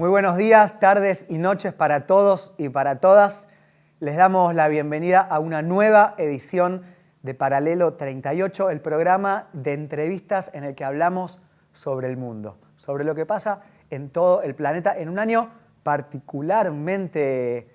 Muy buenos días, tardes y noches para todos y para todas. Les damos la bienvenida a una nueva edición de Paralelo 38, el programa de entrevistas en el que hablamos sobre el mundo, sobre lo que pasa en todo el planeta en un año particularmente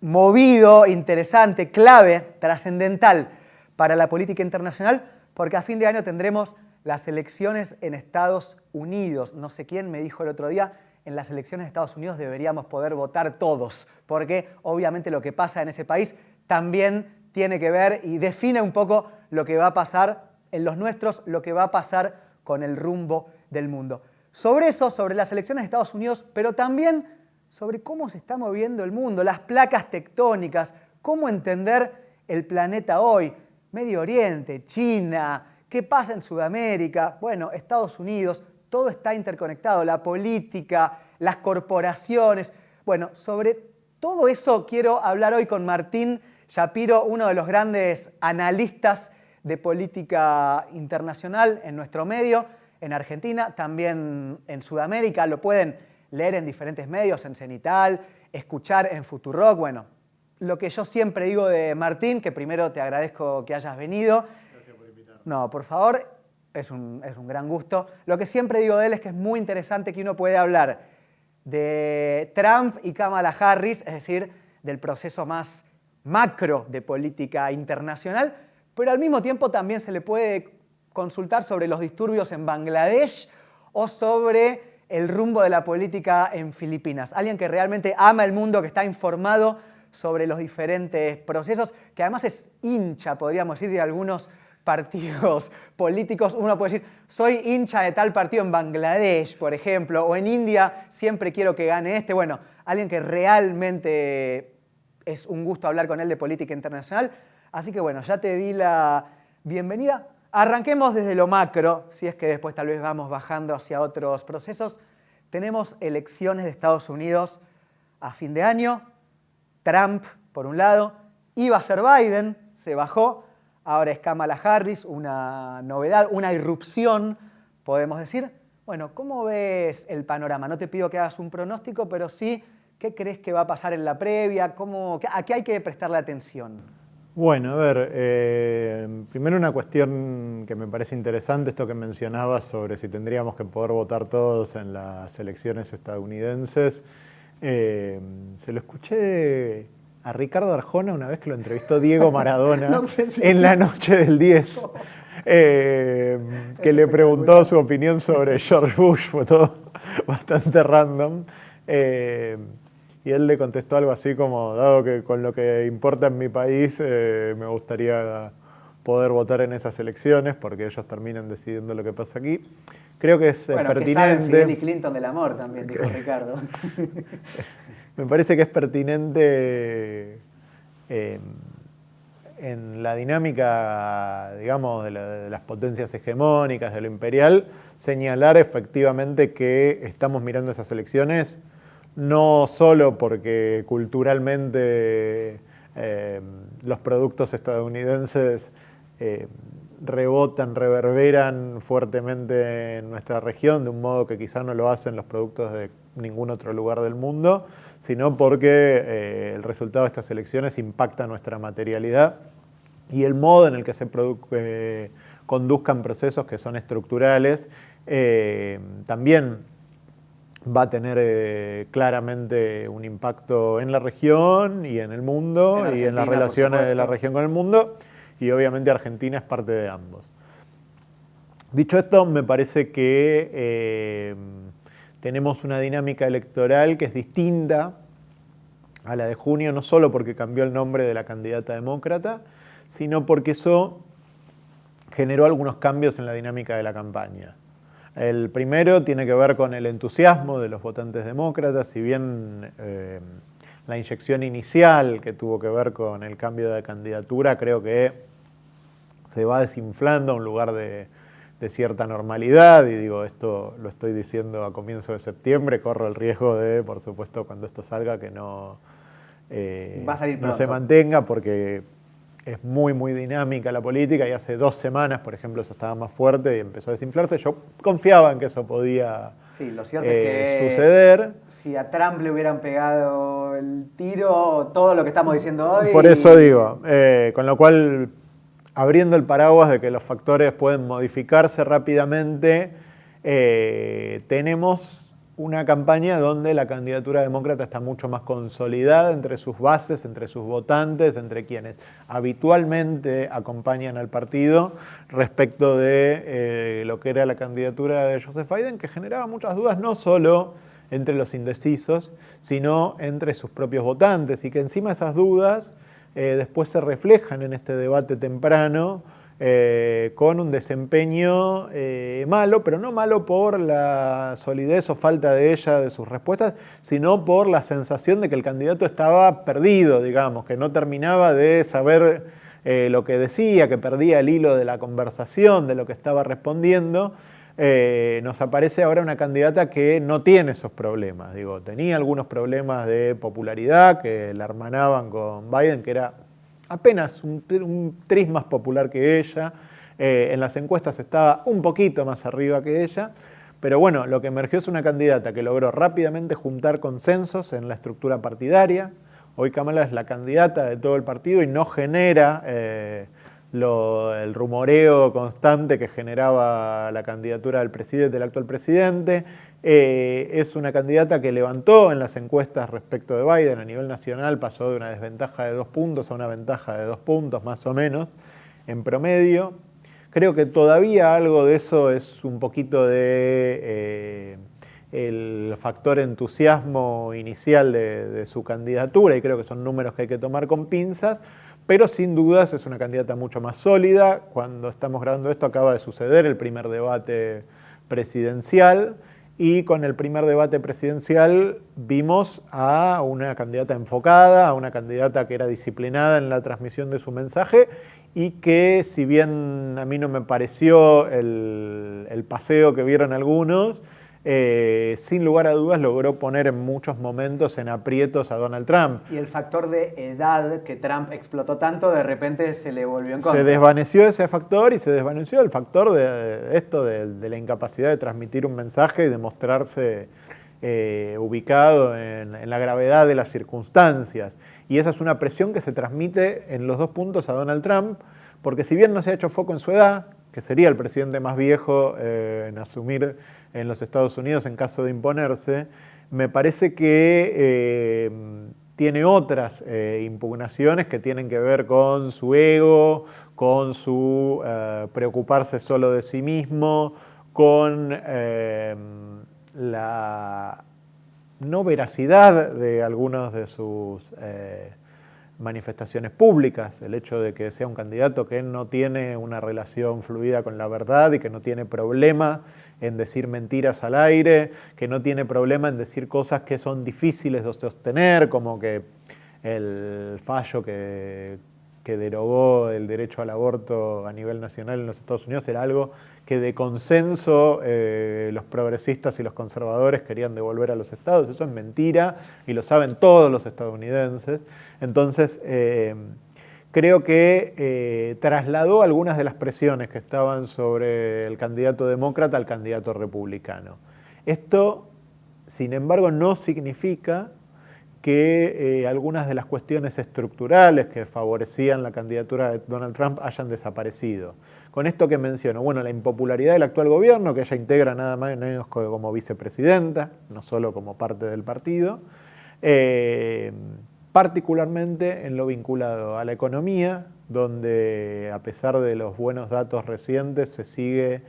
movido, interesante, clave, trascendental para la política internacional, porque a fin de año tendremos las elecciones en Estados Unidos. No sé quién me dijo el otro día, en las elecciones de Estados Unidos deberíamos poder votar todos, porque obviamente lo que pasa en ese país también tiene que ver y define un poco lo que va a pasar en los nuestros, lo que va a pasar con el rumbo del mundo. Sobre eso, sobre las elecciones de Estados Unidos, pero también sobre cómo se está moviendo el mundo, las placas tectónicas, cómo entender el planeta hoy, Medio Oriente, China, qué pasa en Sudamérica, bueno, Estados Unidos, todo está interconectado, la política, las corporaciones. Bueno, sobre todo eso quiero hablar hoy con Martín Shapiro, uno de los grandes analistas de política internacional en nuestro medio, en Argentina, también en Sudamérica. Lo pueden leer en diferentes medios, en Cenital, escuchar en Futurock. Bueno, lo que yo siempre digo de Martín, que primero te agradezco que hayas venido. Gracias por invitarme. No, por favor, es un gran gusto. Lo que siempre digo de él es que es muy interesante que uno puede hablar de Trump y Kamala Harris, es decir, del proceso más macro de política internacional, pero al mismo tiempo también se le puede consultar sobre los disturbios en Bangladesh o sobre el rumbo de la política en Filipinas. Alguien que realmente ama el mundo, que está informado sobre los diferentes procesos, que además es hincha, podríamos decir, de algunos partidos políticos. Uno puede decir, soy hincha de tal partido en Bangladesh, por ejemplo, o en India, siempre quiero que gane este. Bueno, alguien que realmente es un gusto hablar con él de política internacional. Así que bueno, ya te di la bienvenida. Arranquemos desde lo macro, si es que después tal vez vamos bajando hacia otros procesos. Tenemos elecciones de Estados Unidos a fin de año. Trump, por un lado, iba a ser Biden, se bajó. Ahora es Kamala Harris, una novedad, una irrupción, podemos decir. Bueno, ¿cómo ves el panorama? No te pido que hagas un pronóstico, pero sí, ¿qué crees que va a pasar en la previa? ¿A qué hay que prestarle atención? Bueno, a ver, primero una cuestión que me parece interesante, esto que mencionabas sobre si tendríamos que poder votar todos en las elecciones estadounidenses. Se lo escuché a Ricardo Arjona una vez que lo entrevistó Diego Maradona No sé si... en la noche del 10, que le preguntó su opinión sobre George Bush, fue todo bastante random. Y él le contestó algo así como, dado que con lo que importa en mi país, me gustaría poder votar en esas elecciones, porque ellos terminan decidiendo lo que pasa aquí. Creo que es pertinente. Que saben Fidel y Clinton del amor también, dijo Ricardo. Me parece que es pertinente en la dinámica, digamos, de las potencias hegemónicas, de lo imperial, señalar efectivamente que estamos mirando esas elecciones no solo porque culturalmente los productos estadounidenses rebotan, reverberan fuertemente en nuestra región, de un modo que quizá no lo hacen los productos de ningún otro lugar del mundo, sino porque el resultado de estas elecciones impacta nuestra materialidad y el modo en el que se conduzcan procesos que son estructurales también va a tener claramente un impacto en la región y en el mundo y en las relaciones de la región con el mundo, y obviamente Argentina es parte de ambos. Dicho esto, me parece que tenemos una dinámica electoral que es distinta a la de junio, no solo porque cambió el nombre de la candidata demócrata, sino porque eso generó algunos cambios en la dinámica de la campaña. El primero tiene que ver con el entusiasmo de los votantes demócratas, si bien la inyección inicial que tuvo que ver con el cambio de candidatura creo que se va desinflando a un lugar de cierta normalidad, y digo, esto lo estoy diciendo a comienzo de septiembre, corro el riesgo de, por supuesto, cuando esto salga, que no se mantenga, porque es muy, muy dinámica la política y hace 2 semanas, por ejemplo, eso estaba más fuerte y empezó a desinflarse. Yo confiaba en que eso podía Sí, lo cierto es que suceder. si a Trump le hubieran pegado el tiro, todo lo que estamos diciendo hoy... Por eso digo, con lo cual, abriendo el paraguas de que los factores pueden modificarse rápidamente, tenemos una campaña donde la candidatura demócrata está mucho más consolidada entre sus bases, entre sus votantes, entre quienes habitualmente acompañan al partido respecto de lo que era la candidatura de Joseph Biden, que generaba muchas dudas no solo entre los indecisos, sino entre sus propios votantes, y que encima esas dudas después se reflejan en este debate temprano, con un desempeño malo, pero no malo por la solidez o falta de ella, de sus respuestas, sino por la sensación de que el candidato estaba perdido, digamos, que no terminaba de saber lo que decía, que perdía el hilo de la conversación, de lo que estaba respondiendo. Nos aparece ahora una candidata que no tiene esos problemas. Digo, tenía algunos problemas de popularidad que la hermanaban con Biden, que era apenas un tris más popular que ella. En las encuestas estaba un poquito más arriba que ella. Pero bueno, lo que emergió es una candidata que logró rápidamente juntar consensos en la estructura partidaria. Hoy Kamala es la candidata de todo el partido y no genera el rumoreo constante que generaba la candidatura del actual presidente. Es una candidata que levantó en las encuestas respecto de Biden a nivel nacional, pasó de una desventaja de 2 puntos a una ventaja de 2 puntos más o menos en promedio. Creo que todavía algo de eso es un poquito de el factor entusiasmo inicial de su candidatura, y creo que son números que hay que tomar con pinzas, pero sin dudas es una candidata mucho más sólida. Cuando estamos grabando esto acaba de suceder el primer debate presidencial, y con el primer debate presidencial vimos a una candidata enfocada, a una candidata que era disciplinada en la transmisión de su mensaje, y que, si bien a mí no me pareció el paseo que vieron algunos, sin lugar a dudas logró poner en muchos momentos en aprietos a Donald Trump. Y el factor de edad que Trump explotó tanto, de repente se le volvió en contra. Se desvaneció ese factor y se desvaneció el factor de la incapacidad de transmitir un mensaje y de mostrarse ubicado en la gravedad de las circunstancias. Y esa es una presión que se transmite en los 2 puntos a Donald Trump, porque si bien no se ha hecho foco en su edad, que sería el presidente más viejo en asumir en los Estados Unidos en caso de imponerse, me parece que tiene otras impugnaciones que tienen que ver con su ego, con su preocuparse solo de sí mismo, con la no veracidad de algunas de sus manifestaciones públicas, el hecho de que sea un candidato que no tiene una relación fluida con la verdad y que no tiene problema en decir mentiras al aire, que no tiene problema en decir cosas que son difíciles de sostener, como que el fallo que derogó el derecho al aborto a nivel nacional en los Estados Unidos era algo que de consenso los progresistas y los conservadores querían devolver a los estados. Eso es mentira y lo saben todos los estadounidenses. Entonces, creo que trasladó algunas de las presiones que estaban sobre el candidato demócrata al candidato republicano. Esto, sin embargo, no significa que algunas de las cuestiones estructurales que favorecían la candidatura de Donald Trump hayan desaparecido. Con esto que menciono, bueno, la impopularidad del actual gobierno, que ella integra nada más y nada menos como vicepresidenta, no solo como parte del partido, particularmente en lo vinculado a la economía, donde a pesar de los buenos datos recientes se sigue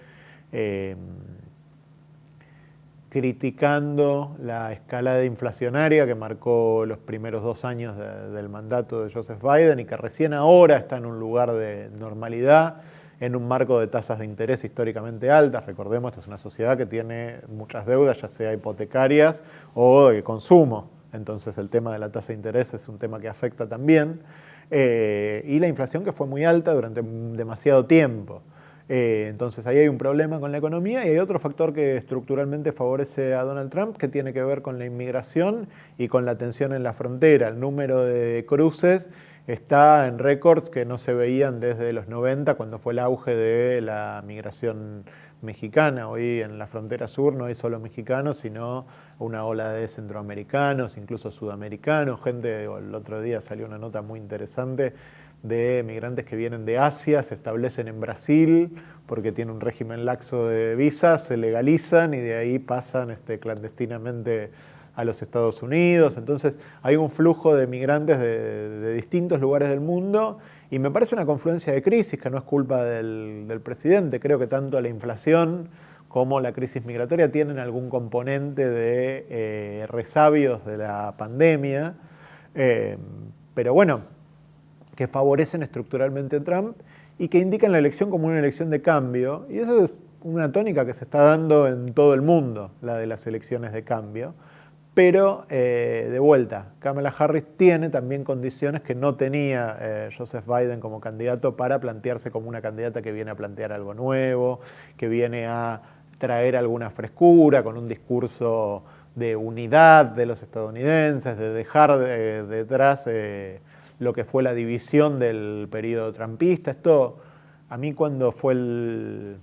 criticando la escalada inflacionaria que marcó los primeros 2 años del mandato de Joseph Biden y que recién ahora está en un lugar de normalidad, en un marco de tasas de interés históricamente altas. Recordemos, esta es una sociedad que tiene muchas deudas, ya sea hipotecarias o de consumo. Entonces el tema de la tasa de interés es un tema que afecta también. Y la inflación, que fue muy alta durante demasiado tiempo. Entonces ahí hay un problema con la economía, y hay otro factor que estructuralmente favorece a Donald Trump, que tiene que ver con la inmigración y con la tensión en la frontera. El número de cruces está en récords que no se veían desde los 90, cuando fue el auge de la migración mexicana. Hoy en la frontera sur no hay solo mexicanos, sino una ola de centroamericanos, incluso sudamericanos. El otro día salió una nota muy interesante de migrantes que vienen de Asia, se establecen en Brasil porque tiene un régimen laxo de visas, se legalizan y de ahí pasan clandestinamente a los Estados Unidos. Entonces hay un flujo de migrantes de distintos lugares del mundo y me parece una confluencia de crisis que no es culpa del presidente. Creo que tanto la inflación como la crisis migratoria tienen algún componente de resabios de la pandemia, pero bueno, que favorecen estructuralmente a Trump y que indican la elección como una elección de cambio. Y eso es una tónica que se está dando en todo el mundo, la de las elecciones de cambio. Pero, de vuelta, Kamala Harris tiene también condiciones que no tenía Joseph Biden como candidato para plantearse como una candidata que viene a plantear algo nuevo, que viene a traer alguna frescura con un discurso de unidad de los estadounidenses, de dejar detrás lo que fue la división del periodo trumpista. Esto, a mí cuando fue el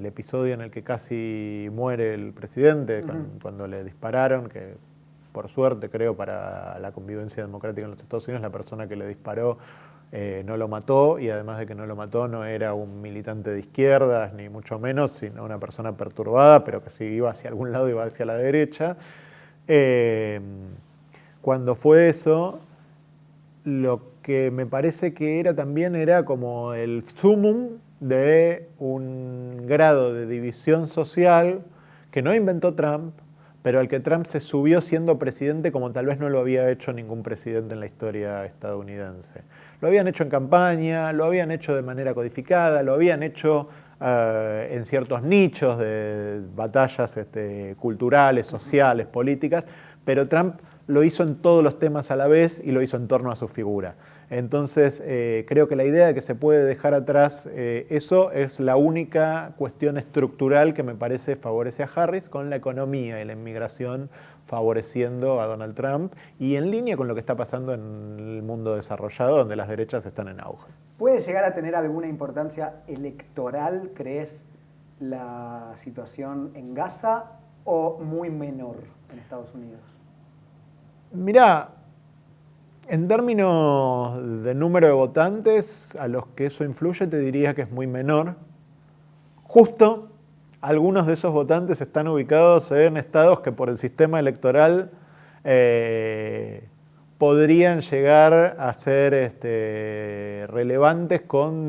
episodio en el que casi muere el presidente, cuando le dispararon, que por suerte creo para la convivencia democrática en los Estados Unidos, la persona que le disparó no lo mató, y además de que no lo mató no era un militante de izquierdas, ni mucho menos, sino una persona perturbada, pero que si iba hacia algún lado iba hacia la derecha. Cuando fue eso, lo que me parece que era como el sumum de un grado de división social que no inventó Trump, pero al que Trump se subió siendo presidente como tal vez no lo había hecho ningún presidente en la historia estadounidense. Lo habían hecho en campaña, lo habían hecho de manera codificada, lo habían hecho en ciertos nichos de batallas culturales, sociales, políticas, pero Trump lo hizo en todos los temas a la vez y lo hizo en torno a su figura. Entonces, creo que la idea de que se puede dejar atrás eso es la única cuestión estructural que me parece favorece a Harris, con la economía y la inmigración favoreciendo a Donald Trump y en línea con lo que está pasando en el mundo desarrollado, donde las derechas están en auge. ¿Puede llegar a tener alguna importancia electoral, crees, la situación en Gaza o muy menor en Estados Unidos? Mirá, en términos de número de votantes a los que eso influye, te diría que es muy menor. Justo algunos de esos votantes están ubicados en estados que por el sistema electoral podrían llegar a ser relevantes con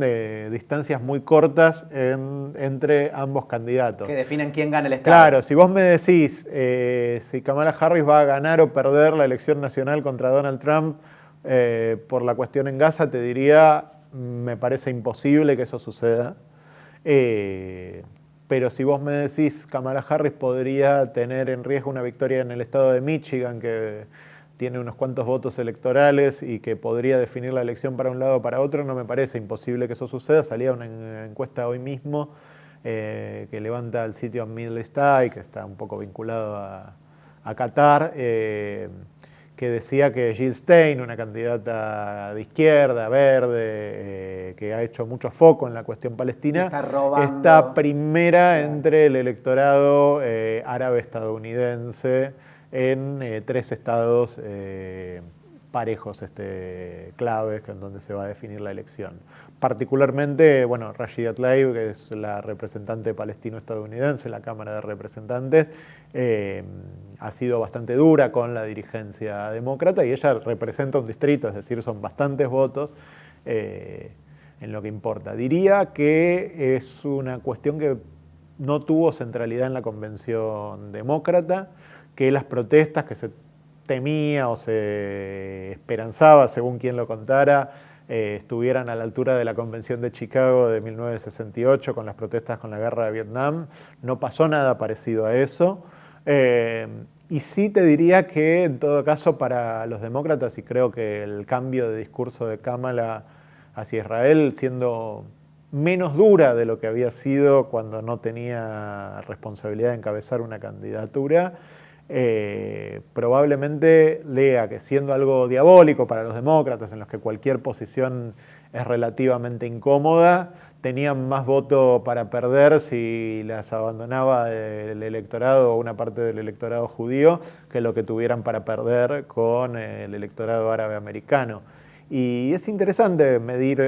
distancias muy cortas entre ambos candidatos. Que definen quién gana el estado. Claro, si vos me decís si Kamala Harris va a ganar o perder la elección nacional contra Donald Trump por la cuestión en Gaza, te diría, me parece imposible que eso suceda. Pero si vos me decís Kamala Harris podría tener en riesgo una victoria en el estado de Michigan, que tiene unos cuantos votos electorales y que podría definir la elección para un lado o para otro, no me parece imposible que eso suceda. Salía una encuesta hoy mismo que levanta el sitio Middle East Eye, que está un poco vinculado a Qatar, que decía que Jill Stein, una candidata de izquierda, verde, que ha hecho mucho foco en la cuestión palestina, está primera entre el electorado árabe estadounidense en 3 estados parejos claves en donde se va a definir la elección. Particularmente, bueno, Rashida Tlaib, que es la representante palestino-estadounidense en la Cámara de Representantes, ha sido bastante dura con la dirigencia demócrata y ella representa un distrito, es decir, son bastantes votos en lo que importa. Diría que es una cuestión que no tuvo centralidad en la convención demócrata, que las protestas que se temía o se esperanzaba, según quien lo contara, estuvieran a la altura de la Convención de Chicago de 1968 con las protestas con la guerra de Vietnam. No pasó nada parecido a eso. Y sí te diría que, en todo caso, para los demócratas, y creo que el cambio de discurso de Kamala hacia Israel, siendo menos dura de lo que había sido cuando no tenía responsabilidad de encabezar una candidatura, probablemente lea que siendo algo diabólico para los demócratas, en los que cualquier posición es relativamente incómoda, tenían más voto para perder si las abandonaba el electorado o una parte del electorado judío que lo que tuvieran para perder con el electorado árabe americano. Y es interesante medir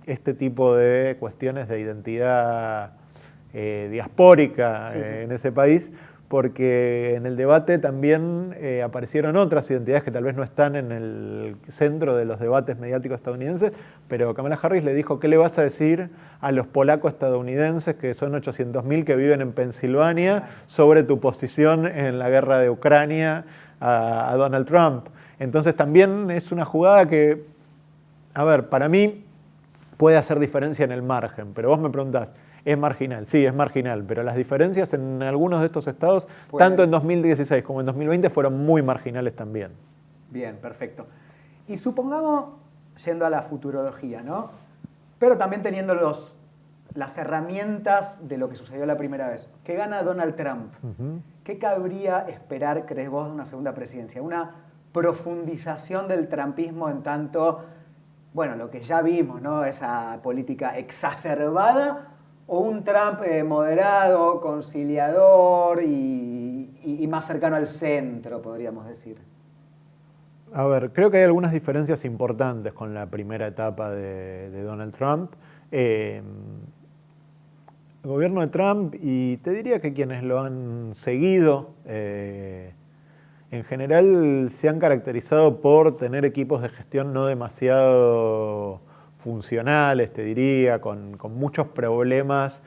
este tipo de cuestiones de identidad diaspórica en ese país, porque en el debate también aparecieron otras identidades que tal vez no están en el centro de los debates mediáticos estadounidenses, pero Kamala Harris le dijo: ¿qué le vas a decir a los polacos estadounidenses, que son 800.000 que viven en Pensilvania, sobre tu posición en la guerra de Ucrania a Donald Trump? Entonces también es una jugada que, a ver, para mí puede hacer diferencia en el margen, pero vos me preguntás, ¿es marginal? Sí, es marginal, pero las diferencias en algunos de estos estados, tanto en 2016 como en 2020, fueron muy marginales también. Bien, perfecto. Y supongamos, yendo a la futurología, ¿no? Pero también teniendo las herramientas de lo que sucedió la primera vez, que gana Donald Trump. ¿Qué cabría esperar, crees vos, de una segunda presidencia? Una profundización del trumpismo en tanto, bueno, lo que ya vimos, ¿no? Esa política exacerbada, o un Trump moderado, conciliador y más cercano al centro, podríamos decir. A ver, creo que hay algunas diferencias importantes con la primera etapa de Donald Trump. El gobierno de Trump, y te diría que quienes lo han seguido, en general se han caracterizado por tener equipos de gestión no demasiado funcionales, te diría, con muchos problemas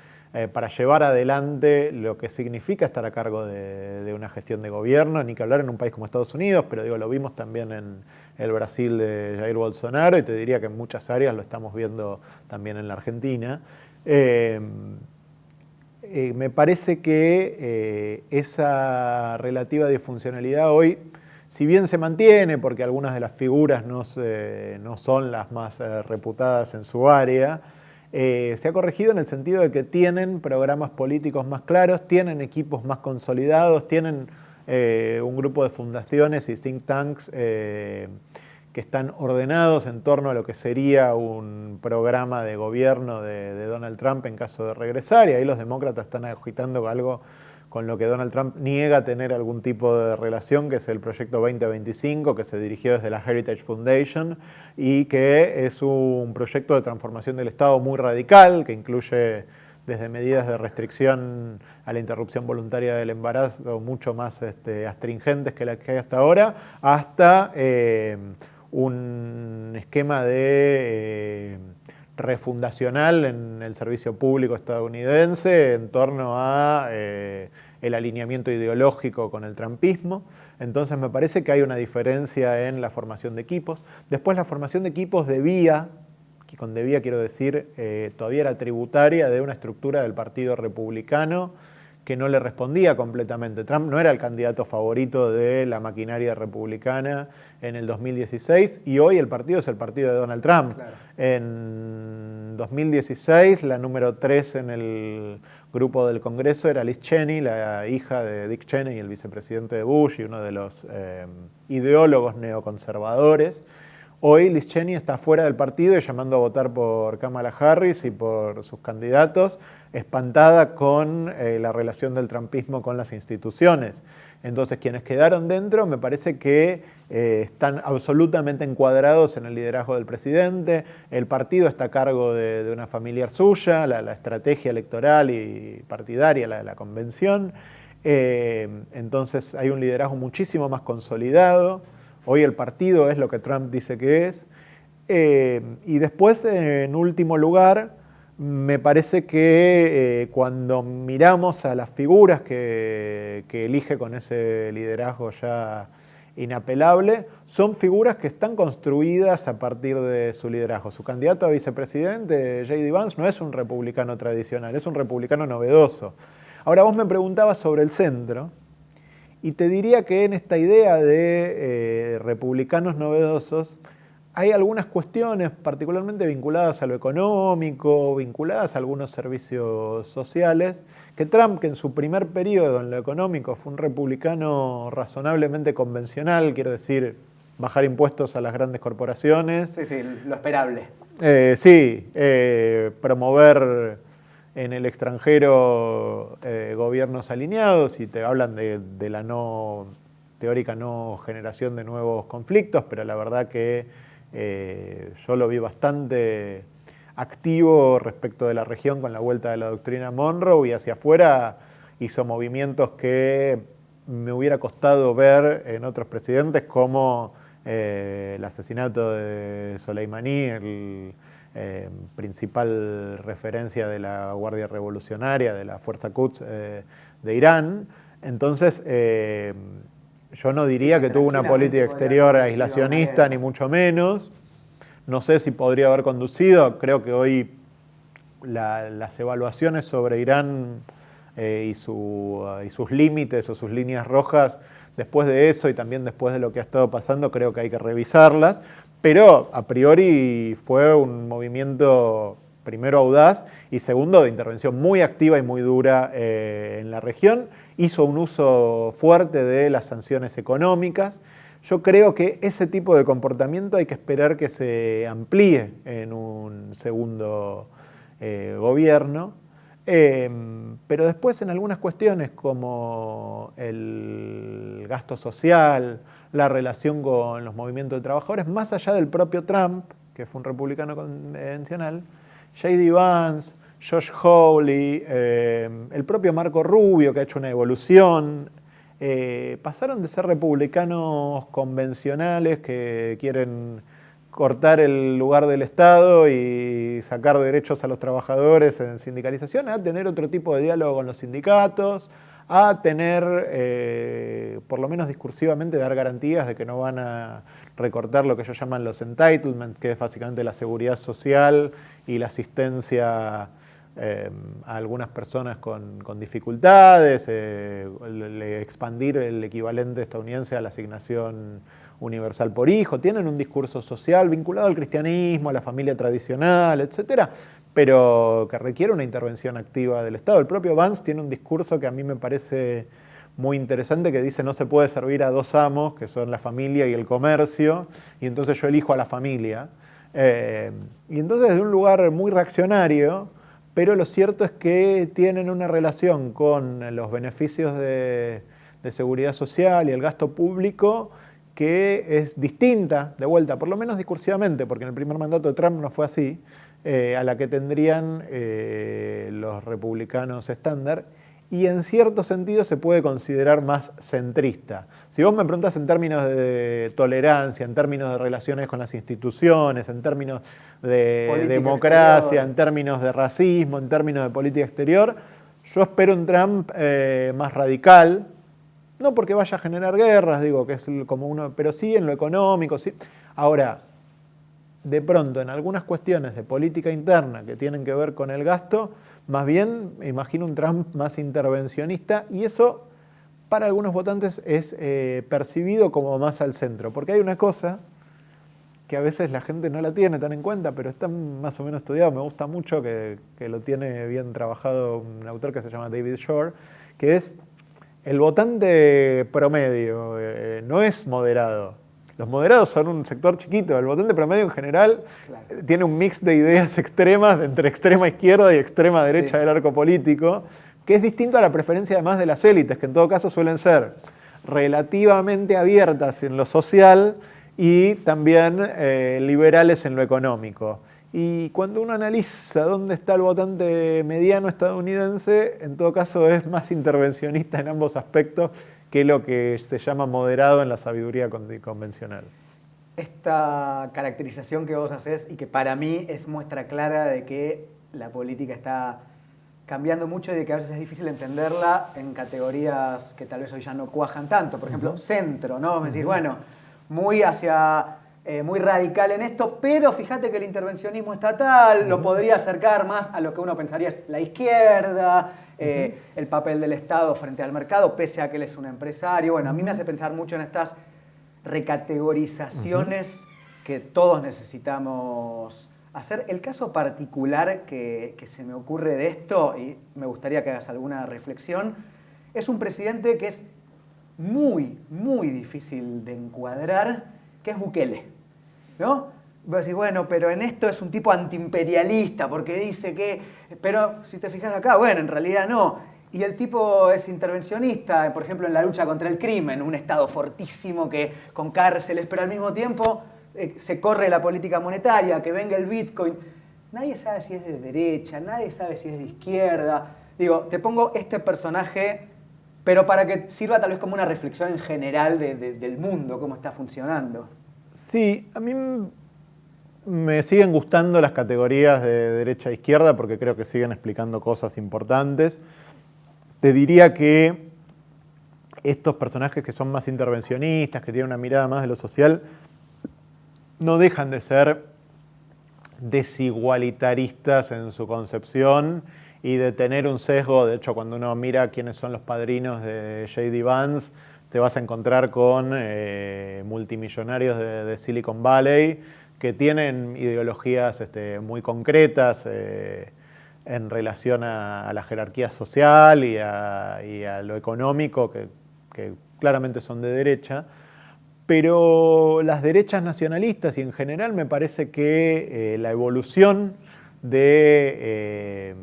para llevar adelante lo que significa estar a cargo de una gestión de gobierno, ni que hablar en un país como Estados Unidos, pero digo, lo vimos también en el Brasil de Jair Bolsonaro, y te diría que en muchas áreas lo estamos viendo también en la Argentina. Me parece que esa relativa disfuncionalidad hoy, si bien se mantiene, porque algunas de las figuras no son las más reputadas en su área, se ha corregido en el sentido de que tienen programas políticos más claros, tienen equipos más consolidados, tienen un grupo de fundaciones y think tanks que están ordenados en torno a lo que sería un programa de gobierno de Donald Trump en caso de regresar, y ahí los demócratas están agitando algo con lo que Donald Trump niega tener algún tipo de relación, que es el Proyecto 2025, que se dirigió desde la Heritage Foundation y que es un proyecto de transformación del Estado muy radical, que incluye desde medidas de restricción a la interrupción voluntaria del embarazo mucho más astringentes que las que hay hasta ahora, hasta un esquema de refundacional en el servicio público estadounidense en torno a el alineamiento ideológico con el trumpismo. Entonces me parece que hay una diferencia en la formación de equipos. Después la formación de equipos debía, y con debía quiero decir, todavía era tributaria de una estructura del Partido Republicano que no le respondía completamente. Trump no era el candidato favorito de la maquinaria republicana en el 2016 y hoy el partido es el partido de Donald Trump. Claro. En 2016 la número 3 en el grupo del Congreso era Liz Cheney, la hija de Dick Cheney, el vicepresidente de Bush y uno de los ideólogos neoconservadores. Hoy Liz Cheney está fuera del partido y llamando a votar por Kamala Harris y por sus candidatos, espantada con la relación del trumpismo con las instituciones. Entonces, quienes quedaron dentro me parece que están absolutamente encuadrados en el liderazgo del presidente. El partido está a cargo de una familiar suya, la estrategia electoral y partidaria, la convención. Entonces, hay un liderazgo muchísimo más consolidado. Hoy el partido es lo que Trump dice que es. Y después, en último lugar, me parece que cuando miramos a las figuras que elige con ese liderazgo ya inapelable, son figuras que están construidas a partir de su liderazgo. Su candidato a vicepresidente, J.D. Vance, no es un republicano tradicional, es un republicano novedoso. Ahora vos me preguntabas sobre el centro, y te diría que en esta idea de republicanos novedosos hay algunas cuestiones particularmente vinculadas a lo económico, vinculadas a algunos servicios sociales, que Trump, que en su primer periodo en lo económico fue un republicano razonablemente convencional, quiero decir, bajar impuestos a las grandes corporaciones. Sí, sí, lo esperable. Promover en el extranjero gobiernos alineados, y te hablan de la teórica no generación de nuevos conflictos, pero la verdad que yo lo vi bastante activo respecto de la región con la vuelta de la doctrina Monroe, y hacia afuera hizo movimientos que me hubiera costado ver en otros presidentes, como el asesinato de Soleimani, principal referencia de la Guardia Revolucionaria, de la Fuerza Quds de Irán. Entonces, yo no diría que tuvo una política exterior aislacionista, ni mucho menos. No sé si podría haber conducido. Creo que hoy las evaluaciones sobre Irán y sus límites o sus líneas rojas, después de eso y también después de lo que ha estado pasando, creo que hay que revisarlas. Pero a priori fue un movimiento, primero audaz y segundo de intervención muy activa y muy dura en la región. Hizo un uso fuerte de las sanciones económicas. Yo creo que ese tipo de comportamiento hay que esperar que se amplíe en un segundo gobierno. Pero después en algunas cuestiones como el gasto social, la relación con los movimientos de trabajadores, más allá del propio Trump, que fue un republicano convencional, J.D. Vance, Josh Hawley, el propio Marco Rubio, que ha hecho una evolución, pasaron de ser republicanos convencionales que quieren cortar el lugar del Estado y sacar derechos a los trabajadores en sindicalización, a tener otro tipo de diálogo con los sindicatos, a tener, por lo menos discursivamente, dar garantías de que no van a recortar lo que ellos llaman los entitlements, que es básicamente la seguridad social y la asistencia a algunas personas con dificultades, expandir el equivalente estadounidense a la asignación universal por hijo. Tienen un discurso social vinculado al cristianismo, a la familia tradicional, etcétera, pero que requiere una intervención activa del Estado. El propio Vance tiene un discurso que a mí me parece muy interesante, que dice: no se puede servir a dos amos, que son la familia y el comercio, y entonces yo elijo a la familia. Y entonces, desde un lugar muy reaccionario, pero lo cierto es que tienen una relación con los beneficios de seguridad social y el gasto público que es distinta, de vuelta, por lo menos discursivamente, porque en el primer mandato de Trump no fue así, a la que tendrían los republicanos estándar, y en cierto sentido se puede considerar más centrista. Si vos me preguntás en términos de tolerancia, en términos de relaciones con las instituciones, en términos de política democracia, exterior, en términos de racismo, en términos de política exterior, yo espero un Trump más radical, no porque vaya a generar guerras, digo, que es como uno, pero sí en lo económico, sí. Ahora, de pronto, en algunas cuestiones de política interna que tienen que ver con el gasto, más bien me imagino un Trump más intervencionista, y eso para algunos votantes es percibido como más al centro, porque hay una cosa que a veces la gente no la tiene tan en cuenta, pero está más o menos estudiado, me gusta mucho, que lo tiene bien trabajado un autor que se llama David Shore, que es: el votante promedio no es moderado. Los moderados son un sector chiquito. El votante promedio en general tiene un mix de ideas extremas, entre extrema izquierda y extrema derecha del arco político, que es distinto a la preferencia además de las élites, que en todo caso suelen ser relativamente abiertas en lo social y también liberales en lo económico. Y cuando uno analiza dónde está el votante mediano estadounidense, en todo caso es más intervencionista en ambos aspectos que lo que se llama moderado en la sabiduría convencional. Esta caracterización que vos hacés, y que para mí es muestra clara de que la política está cambiando mucho y de que a veces es difícil entenderla en categorías que tal vez hoy ya no cuajan tanto. Por ejemplo, centro, ¿no? Me decís, bueno, muy radical en esto, pero fíjate que el intervencionismo estatal lo podría acercar más a lo que uno pensaría es la izquierda, el papel del Estado frente al mercado, pese a que él es un empresario. Bueno, a mí me hace pensar mucho en estas recategorizaciones que todos necesitamos hacer. El caso particular que se me ocurre de esto, y me gustaría que hagas alguna reflexión, es un presidente que es muy, muy difícil de encuadrar, que es Bukele, ¿no? Vos decís, bueno, pero en esto es un tipo antiimperialista, porque dice que... Pero si te fijas acá, bueno, en realidad no. Y el tipo es intervencionista, por ejemplo, en la lucha contra el crimen, un Estado fortísimo con cárceles, pero al mismo tiempo se corre la política monetaria, que venga el Bitcoin. Nadie sabe si es de derecha, nadie sabe si es de izquierda. Digo, te pongo este personaje, pero para que sirva tal vez como una reflexión en general del mundo, cómo está funcionando. Sí, a mí me siguen gustando las categorías de derecha e izquierda porque creo que siguen explicando cosas importantes. Te diría que estos personajes que son más intervencionistas, que tienen una mirada más de lo social, no dejan de ser desigualitaristas en su concepción y de tener un sesgo. De hecho, cuando uno mira quiénes son los padrinos de J.D. Vance, te vas a encontrar con multimillonarios de Silicon Valley que tienen ideologías muy concretas en relación a la jerarquía social y a lo económico, que claramente son de derecha. Pero las derechas nacionalistas y en general me parece que la evolución de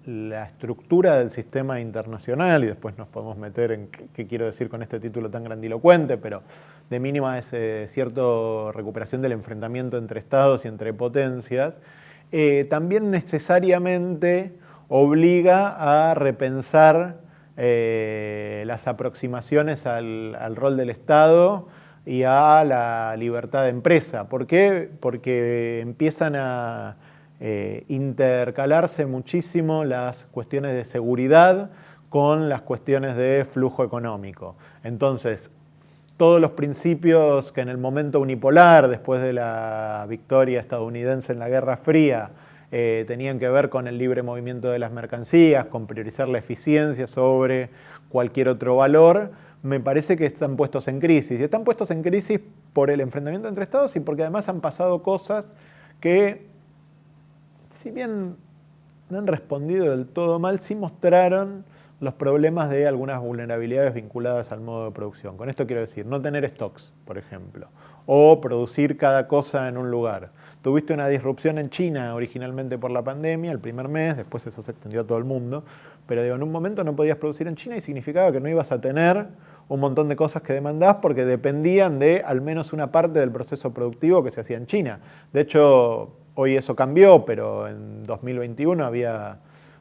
la estructura del sistema internacional, y después nos podemos meter en qué quiero decir con este título tan grandilocuente, pero de mínima es cierta recuperación del enfrentamiento entre estados y entre potencias, también necesariamente obliga a repensar las aproximaciones al rol del Estado y a la libertad de empresa. ¿Por qué? Porque empiezan a intercalarse muchísimo las cuestiones de seguridad con las cuestiones de flujo económico. Entonces, todos los principios que en el momento unipolar, después de la victoria estadounidense en la Guerra Fría, tenían que ver con el libre movimiento de las mercancías, con priorizar la eficiencia sobre cualquier otro valor, me parece que están puestos en crisis. Y están puestos en crisis por el enfrentamiento entre estados y porque además han pasado cosas que, si bien no han respondido del todo mal, sí mostraron los problemas de algunas vulnerabilidades vinculadas al modo de producción. Con esto quiero decir, no tener stocks, por ejemplo, o producir cada cosa en un lugar. Tuviste una disrupción en China originalmente por la pandemia, el primer mes, después eso se extendió a todo el mundo, pero digo, en un momento no podías producir en China y significaba que no ibas a tener un montón de cosas que demandás porque dependían de al menos una parte del proceso productivo que se hacía en China. De hecho, hoy eso cambió, pero en 2021 había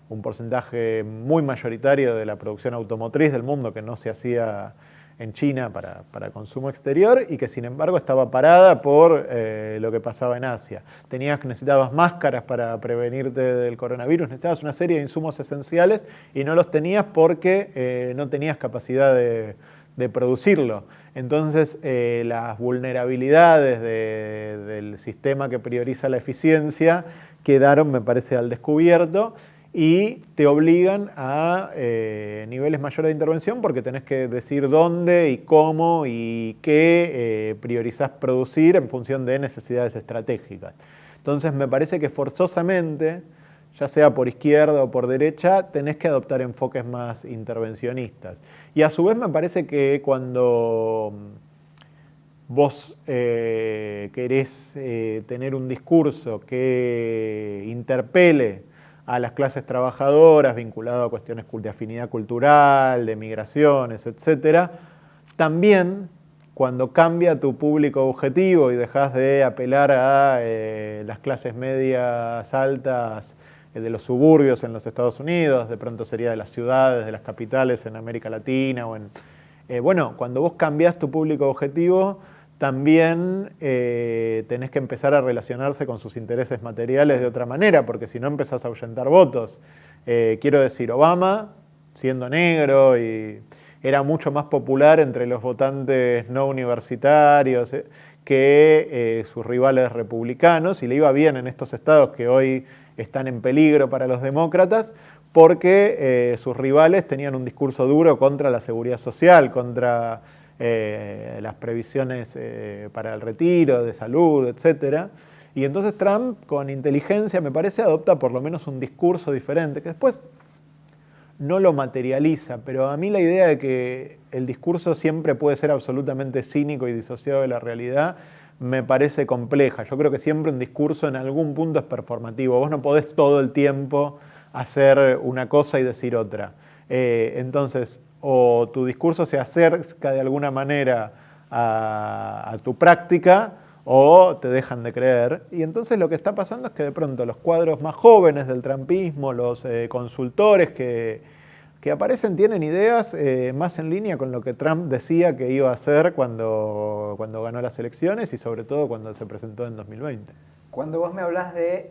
un porcentaje muy mayoritario de la producción automotriz del mundo que no se hacía en China para consumo exterior y que sin embargo estaba parada por lo que pasaba en Asia. Necesitabas máscaras para prevenirte del coronavirus, necesitabas una serie de insumos esenciales y no los tenías porque no tenías capacidad de producirlo. Entonces las vulnerabilidades del sistema que prioriza la eficiencia quedaron, me parece, al descubierto y te obligan a niveles mayores de intervención porque tenés que decir dónde y cómo y qué priorizás producir en función de necesidades estratégicas. Entonces me parece que forzosamente, ya sea por izquierda o por derecha, tenés que adoptar enfoques más intervencionistas. Y a su vez me parece que cuando vos querés tener un discurso que interpele a las clases trabajadoras vinculado a cuestiones de afinidad cultural, de migraciones, etc., también cuando cambia tu público objetivo y dejas de apelar a las clases medias altas de los suburbios en los Estados Unidos, de pronto sería de las ciudades, de las capitales en América Latina, o cuando vos cambiás tu público objetivo, también tenés que empezar a relacionarse con sus intereses materiales de otra manera, porque si no empezás a ahuyentar votos. Quiero decir, Obama, siendo negro, y era mucho más popular entre los votantes no universitarios que sus rivales republicanos, y le iba bien en estos estados que hoy están en peligro para los demócratas, porque sus rivales tenían un discurso duro contra la seguridad social, contra las previsiones para el retiro, de salud, etc. Y entonces Trump, con inteligencia, me parece, adopta por lo menos un discurso diferente, que después no lo materializa, pero a mí la idea de que el discurso siempre puede ser absolutamente cínico y disociado de la realidad me parece compleja. Yo creo que siempre un discurso en algún punto es performativo. Vos no podés todo el tiempo hacer una cosa y decir otra. Entonces, o tu discurso se acerca de alguna manera a tu práctica, o te dejan de creer. Y entonces lo que está pasando es que de pronto los cuadros más jóvenes del trumpismo, los consultores que aparecen, tienen ideas más en línea con lo que Trump decía que iba a hacer cuando ganó las elecciones y sobre todo cuando se presentó en 2020. Cuando vos me hablas de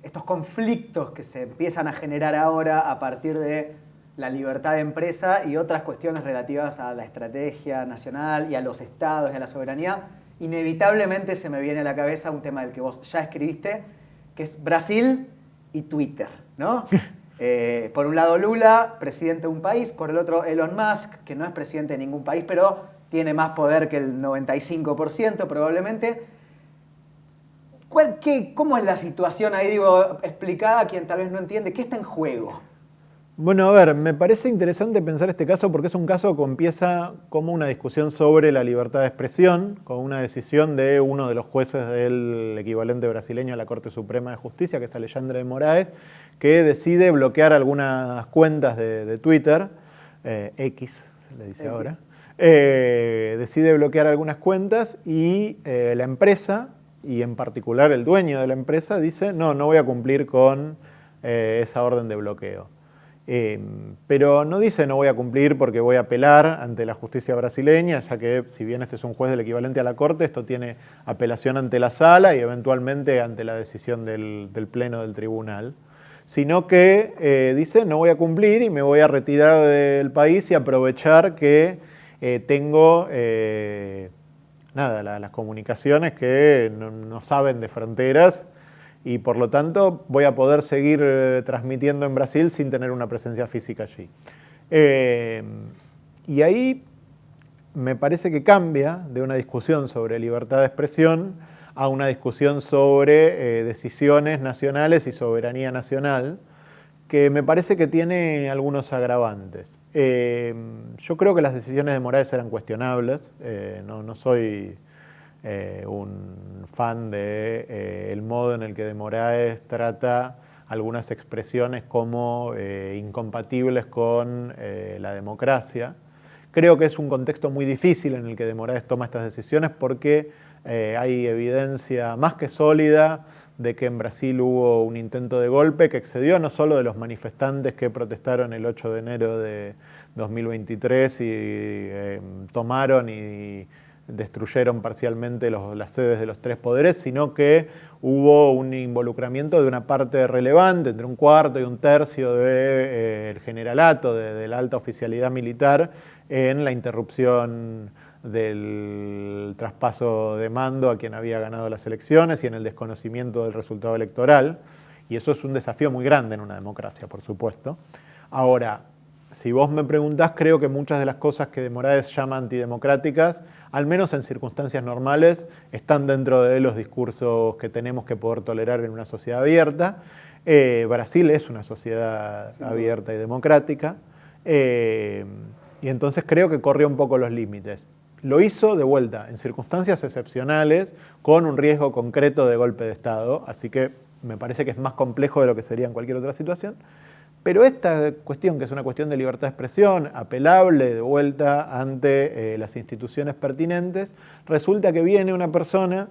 estos conflictos que se empiezan a generar ahora a partir de la libertad de empresa y otras cuestiones relativas a la estrategia nacional y a los estados y a la soberanía, inevitablemente se me viene a la cabeza un tema del que vos ya escribiste, que es Brasil y Twitter, ¿no? Por un lado Lula, presidente de un país, por el otro Elon Musk, que no es presidente de ningún país, pero tiene más poder que el 95% probablemente. ¿Cómo es la situación ahí, digo, explicada a quien tal vez no entiende? ¿Qué está en juego? Bueno, a ver, me parece interesante pensar este caso porque es un caso que empieza como una discusión sobre la libertad de expresión, con una decisión de uno de los jueces del equivalente brasileño a la Corte Suprema de Justicia, que es Alexandre de Moraes, que decide bloquear algunas cuentas de Twitter, X se le dice ahora, decide bloquear algunas cuentas y la empresa, y en particular el dueño de la empresa, dice no voy a cumplir con esa orden de bloqueo. Pero no dice no voy a cumplir porque voy a apelar ante la justicia brasileña, ya que si bien este es un juez del equivalente a la Corte, esto tiene apelación ante la sala y eventualmente ante la decisión del pleno del tribunal, sino que dice no voy a cumplir y me voy a retirar del país y aprovechar que tengo las comunicaciones que no saben de fronteras, y por lo tanto voy a poder seguir transmitiendo en Brasil sin tener una presencia física allí. Y ahí me parece que cambia de una discusión sobre libertad de expresión a una discusión sobre decisiones nacionales y soberanía nacional, que me parece que tiene algunos agravantes. Yo creo que las decisiones de Moraes eran cuestionables, no soy un fan del modo en el que de Moraes trata algunas expresiones como incompatibles con la democracia. Creo que es un contexto muy difícil en el que de Moraes toma estas decisiones porque hay evidencia más que sólida de que en Brasil hubo un intento de golpe que excedió no solo de los manifestantes que protestaron el 8 de enero de 2023 y tomaron y destruyeron parcialmente las sedes de los tres poderes, sino que hubo un involucramiento de una parte relevante, entre un cuarto y un tercio del generalato, de la alta oficialidad militar, en la interrupción del traspaso de mando a quien había ganado las elecciones y en el desconocimiento del resultado electoral. Y eso es un desafío muy grande en una democracia, por supuesto. Ahora, si vos me preguntás, creo que muchas de las cosas que de Moraes llama antidemocráticas, al menos en circunstancias normales, están dentro de los discursos que tenemos que poder tolerar en una sociedad abierta. Brasil es una sociedad abierta y democrática, y entonces creo que corrió un poco los límites. Lo hizo de vuelta, en circunstancias excepcionales, con un riesgo concreto de golpe de Estado, así que me parece que es más complejo de lo que sería en cualquier otra situación. Pero esta cuestión, que es una cuestión de libertad de expresión, apelable de vuelta ante las instituciones pertinentes, resulta que viene una persona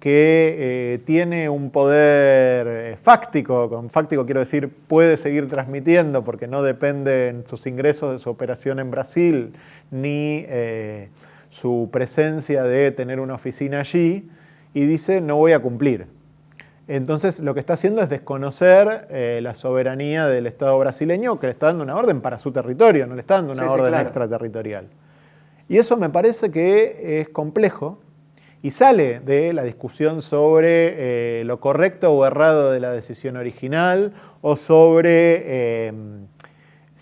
que tiene un poder fáctico, con fáctico quiero decir puede seguir transmitiendo porque no dependen sus ingresos de su operación en Brasil, ni su presencia de tener una oficina allí, y dice no voy a cumplir. Entonces lo que está haciendo es desconocer la soberanía del Estado brasileño, que le está dando una orden para su territorio, no le está dando una orden extraterritorial. Y eso me parece que es complejo y sale de la discusión sobre lo correcto o errado de la decisión original o sobre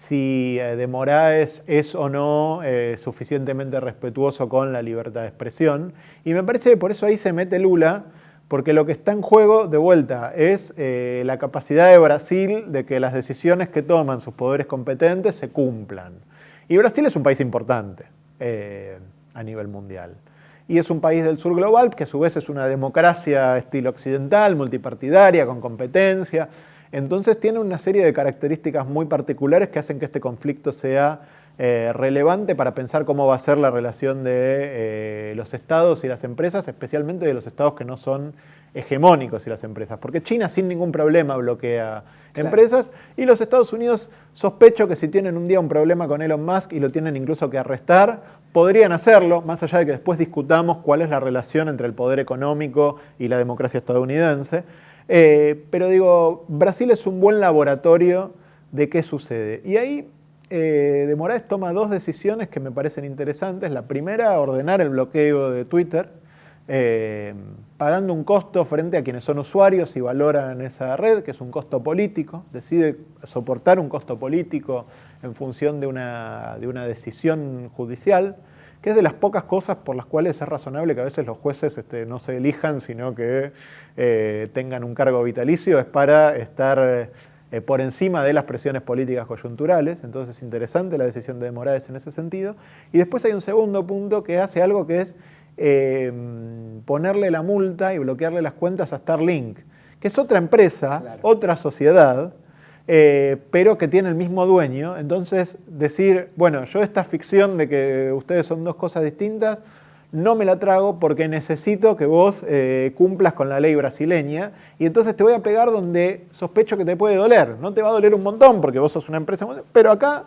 si de Moraes es o no suficientemente respetuoso con la libertad de expresión. Y me parece que por eso ahí se mete Lula, porque lo que está en juego, de vuelta, es la capacidad de Brasil de que las decisiones que toman sus poderes competentes se cumplan. Y Brasil es un país importante a nivel mundial. Y es un país del sur global, que a su vez es una democracia estilo occidental, multipartidaria, con competencia. Entonces tiene una serie de características muy particulares que hacen que este conflicto sea relevante para pensar cómo va a ser la relación de los estados y las empresas, especialmente de los estados que no son hegemónicos y las empresas. Porque China sin ningún problema bloquea empresas y los Estados Unidos sospecho que si tienen un día un problema con Elon Musk y lo tienen incluso que arrestar, podrían hacerlo, más allá de que después discutamos cuál es la relación entre el poder económico y la democracia estadounidense. Pero digo, Brasil es un buen laboratorio de qué sucede. Y ahí de Moraes toma dos decisiones que me parecen interesantes. La primera, ordenar el bloqueo de Twitter, pagando un costo frente a quienes son usuarios y valoran esa red, que es un costo político. Decide soportar un costo político en función de una decisión judicial, que es de las pocas cosas por las cuales es razonable que a veces los jueces no se elijan, sino que tengan un cargo vitalicio, es para estar por encima de las presiones políticas coyunturales. Entonces es interesante la decisión de Moraes en ese sentido. Y después hay un segundo punto que hace algo que es ponerle la multa y bloquearle las cuentas a Starlink, que es otra empresa, claro, otra sociedad, pero que tiene el mismo dueño. Entonces decir, bueno, yo esta ficción de que ustedes son dos cosas distintas, no me la trago porque necesito que vos cumplas con la ley brasileña y entonces te voy a pegar donde sospecho que te puede doler. No te va a doler un montón porque vos sos una empresa, pero acá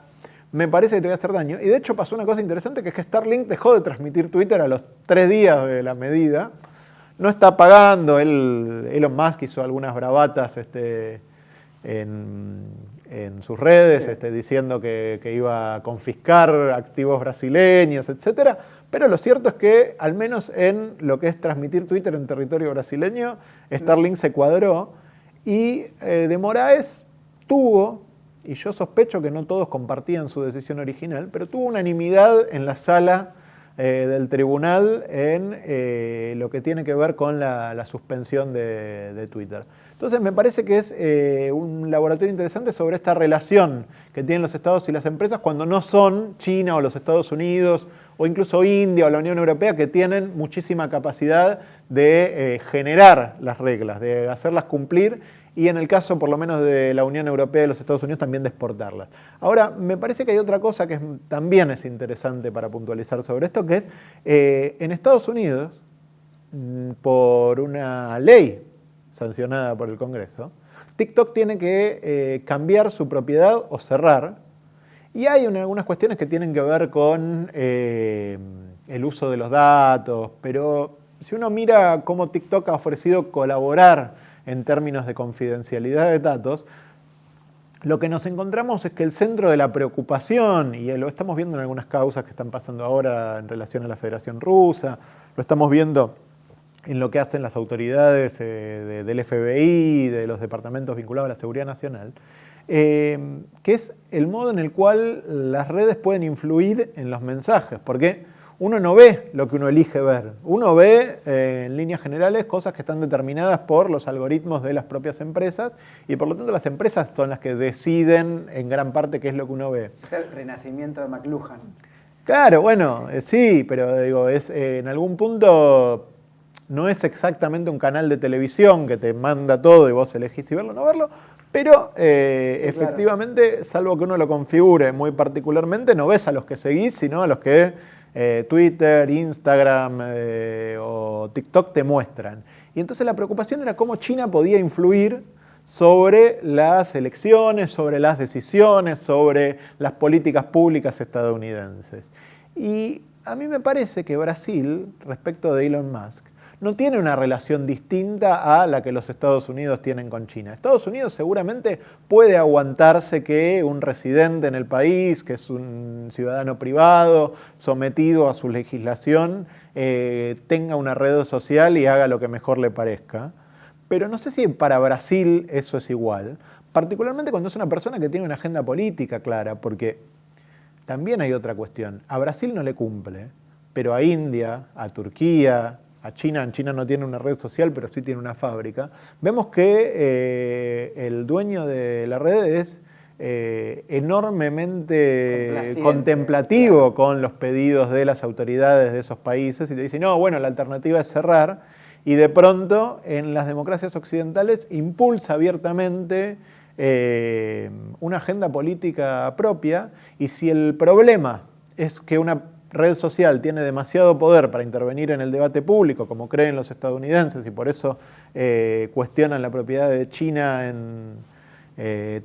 me parece que te voy a hacer daño. Y de hecho pasó una cosa interesante, que es que Starlink dejó de transmitir Twitter a los 3 días de la medida. No está pagando, Elon Musk hizo algunas bravatas en sus redes, sí, diciendo que iba a confiscar activos brasileños, etc. Pero lo cierto es que, al menos en lo que es transmitir Twitter en territorio brasileño, Starlink se cuadró y de Moraes tuvo, y yo sospecho que no todos compartían su decisión original, pero tuvo unanimidad en la sala del tribunal en lo que tiene que ver con la suspensión de Twitter. Entonces me parece que es un laboratorio interesante sobre esta relación que tienen los estados y las empresas cuando no son China o los Estados Unidos o incluso India o la Unión Europea, que tienen muchísima capacidad de generar las reglas, de hacerlas cumplir y en el caso por lo menos de la Unión Europea y los Estados Unidos también de exportarlas. Ahora, me parece que hay otra cosa que también es interesante para puntualizar sobre esto, que es en Estados Unidos, por una ley sancionada por el Congreso, TikTok tiene que cambiar su propiedad o cerrar, y hay algunas cuestiones que tienen que ver con el uso de los datos, pero si uno mira cómo TikTok ha ofrecido colaborar en términos de confidencialidad de datos, lo que nos encontramos es que el centro de la preocupación, y lo estamos viendo en algunas causas que están pasando ahora en relación a la Federación Rusa, lo estamos viendo en lo que hacen las autoridades del FBI, de los departamentos vinculados a la seguridad nacional, que es el modo en el cual las redes pueden influir en los mensajes, porque uno no ve lo que uno elige ver, uno ve en líneas generales cosas que están determinadas por los algoritmos de las propias empresas y por lo tanto las empresas son las que deciden en gran parte qué es lo que uno ve. Es el renacimiento de McLuhan. Claro, bueno, sí, pero digo, es en algún punto no es exactamente un canal de televisión que te manda todo y vos elegís si verlo o no verlo, pero sí, efectivamente, claro, salvo que uno lo configure muy particularmente, no ves a los que seguís, sino a los que Twitter, Instagram o TikTok te muestran. Y entonces la preocupación era cómo China podía influir sobre las elecciones, sobre las decisiones, sobre las políticas públicas estadounidenses. Y a mí me parece que Brasil, respecto de Elon Musk, no tiene una relación distinta a la que los Estados Unidos tienen con China. Estados Unidos seguramente puede aguantarse que un residente en el país, que es un ciudadano privado, sometido a su legislación, tenga una red social y haga lo que mejor le parezca. Pero no sé si para Brasil eso es igual, particularmente cuando es una persona que tiene una agenda política clara, porque también hay otra cuestión. A Brasil no le cumple, pero a India, a Turquía, a China, en China no tiene una red social, pero sí tiene una fábrica, vemos que el dueño de la red es enormemente contemplativo, claro, con los pedidos de las autoridades de esos países y te dice, no, bueno, la alternativa es cerrar, y de pronto en las democracias occidentales impulsa abiertamente una agenda política propia, y si el problema es que una red social tiene demasiado poder para intervenir en el debate público, como creen los estadounidenses, y por eso cuestionan la propiedad de China en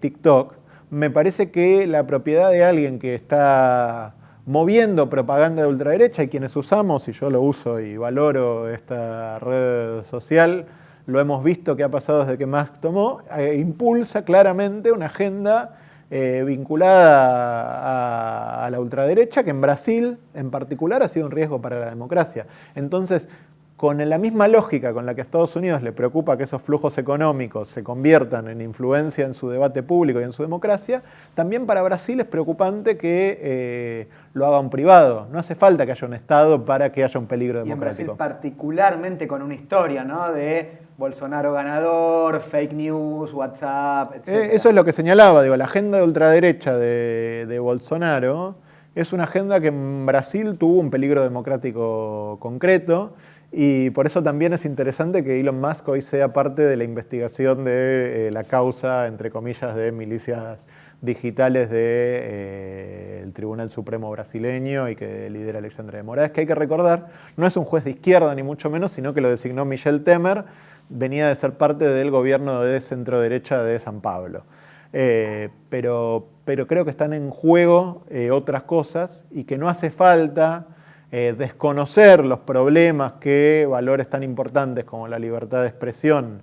TikTok, me parece que la propiedad de alguien que está moviendo propaganda de ultraderecha, y quienes usamos, y yo lo uso y valoro esta red social, lo hemos visto que ha pasado desde que Musk tomó, impulsa claramente una agenda vinculada a la ultraderecha, que en Brasil en particular ha sido un riesgo para la democracia. Entonces, con la misma lógica con la que a Estados Unidos le preocupa que esos flujos económicos se conviertan en influencia en su debate público y en su democracia, también para Brasil es preocupante que lo haga un privado. No hace falta que haya un Estado para que haya un peligro democrático. Y en Brasil particularmente con una historia, ¿no?, de Bolsonaro ganador, fake news, WhatsApp, etc. Eso es lo que señalaba, digo, la agenda de ultraderecha de Bolsonaro es una agenda que en Brasil tuvo un peligro democrático concreto. Y por eso también es interesante que Elon Musk hoy sea parte de la investigación de la causa, entre comillas, de milicias digitales del Tribunal Supremo brasileño y que lidera Alexandre de Moraes, que hay que recordar, no es un juez de izquierda ni mucho menos, sino que lo designó Michel Temer, venía de ser parte del gobierno de centro-derecha de San Pablo. Pero creo que están en juego otras cosas y que no hace falta desconocer los problemas que valores tan importantes como la libertad de expresión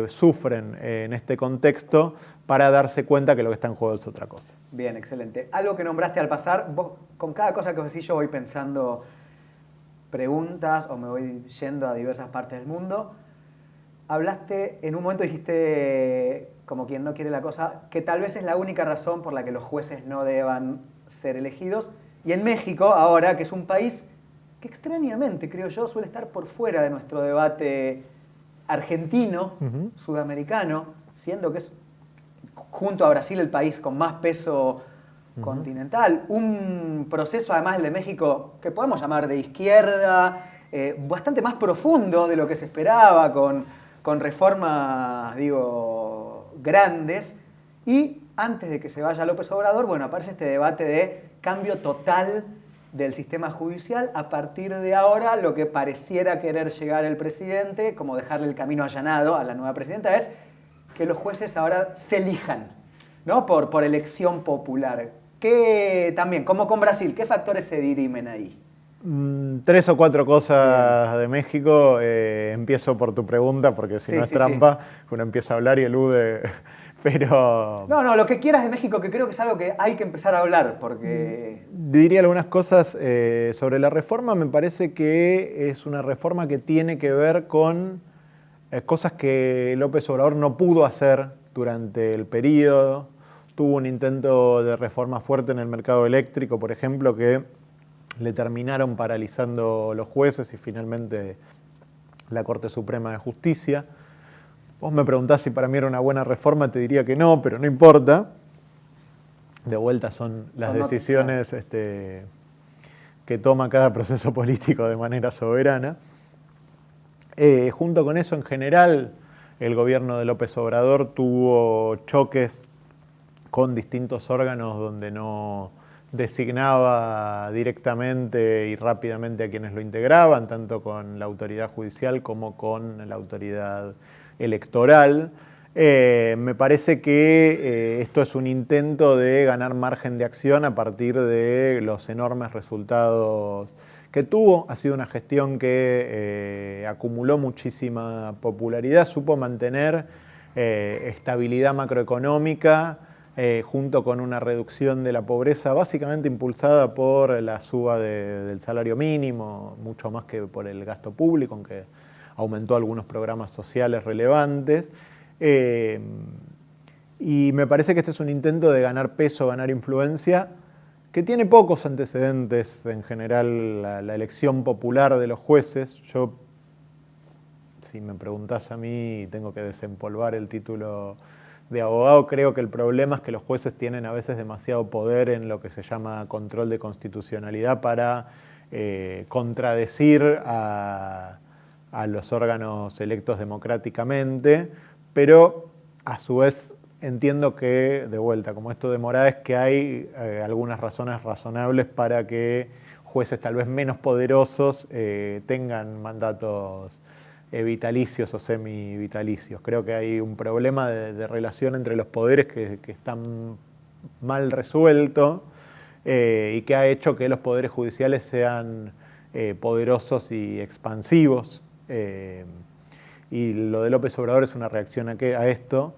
sufren en este contexto para darse cuenta que lo que está en juego es otra cosa. Bien, excelente. Algo que nombraste al pasar, vos con cada cosa que os decís yo voy pensando preguntas o me voy yendo a diversas partes del mundo. Hablaste, en un momento dijiste, como quien no quiere la cosa, que tal vez es la única razón por la que los jueces no deban ser elegidos. Y en México, ahora, que es un país que extrañamente, creo yo, suele estar por fuera de nuestro debate argentino, sudamericano, siendo que es, junto a Brasil, el país con más peso continental. Un proceso, además, el de México, que podemos llamar de izquierda, bastante más profundo de lo que se esperaba, con reformas, digo, grandes. Y antes de que se vaya López Obrador, bueno, aparece este debate de cambio total del sistema judicial. A partir de ahora, lo que pareciera querer llegar el presidente, como dejarle el camino allanado a la nueva presidenta, es que los jueces ahora se elijan, ¿no?, por elección popular. ¿Qué, también, como con Brasil, qué factores se dirimen ahí? 3 o 4 cosas de México. Empiezo por tu pregunta, porque si no es trampa, uno empieza a hablar y elude. Pero no, lo que quieras de México, que creo que es algo que hay que empezar a hablar, porque diría algunas cosas sobre la reforma. Me parece que es una reforma que tiene que ver con cosas que López Obrador no pudo hacer durante el periodo. Tuvo un intento de reforma fuerte en el mercado eléctrico, por ejemplo, que le terminaron paralizando los jueces y finalmente la Corte Suprema de Justicia. Vos me preguntás si para mí era una buena reforma, te diría que no, pero no importa. De vuelta son las decisiones que toma cada proceso político de manera soberana. Junto con eso, en general, el gobierno de López Obrador tuvo choques con distintos órganos donde no designaba directamente y rápidamente a quienes lo integraban, tanto con la autoridad judicial como con la autoridad electoral. Me parece que esto es un intento de ganar margen de acción a partir de los enormes resultados que tuvo. Ha sido una gestión que acumuló muchísima popularidad, supo mantener estabilidad macroeconómica junto con una reducción de la pobreza básicamente impulsada por la suba del salario mínimo, mucho más que por el gasto público, aunque aumentó algunos programas sociales relevantes. Y me parece que este es un intento de ganar peso, ganar influencia, que tiene pocos antecedentes en general la elección popular de los jueces. Yo, si me preguntás a mí, tengo que desempolvar el título de abogado. Creo que el problema es que los jueces tienen a veces demasiado poder en lo que se llama control de constitucionalidad para contradecir a los órganos electos democráticamente, pero a su vez entiendo que, de vuelta, como esto de Moraes, que hay algunas razones razonables para que jueces tal vez menos poderosos tengan mandatos vitalicios o semi-vitalicios. Creo que hay un problema de relación entre los poderes que están mal resuelto y que ha hecho que los poderes judiciales sean poderosos y expansivos. Y lo de López Obrador es una reacción a esto,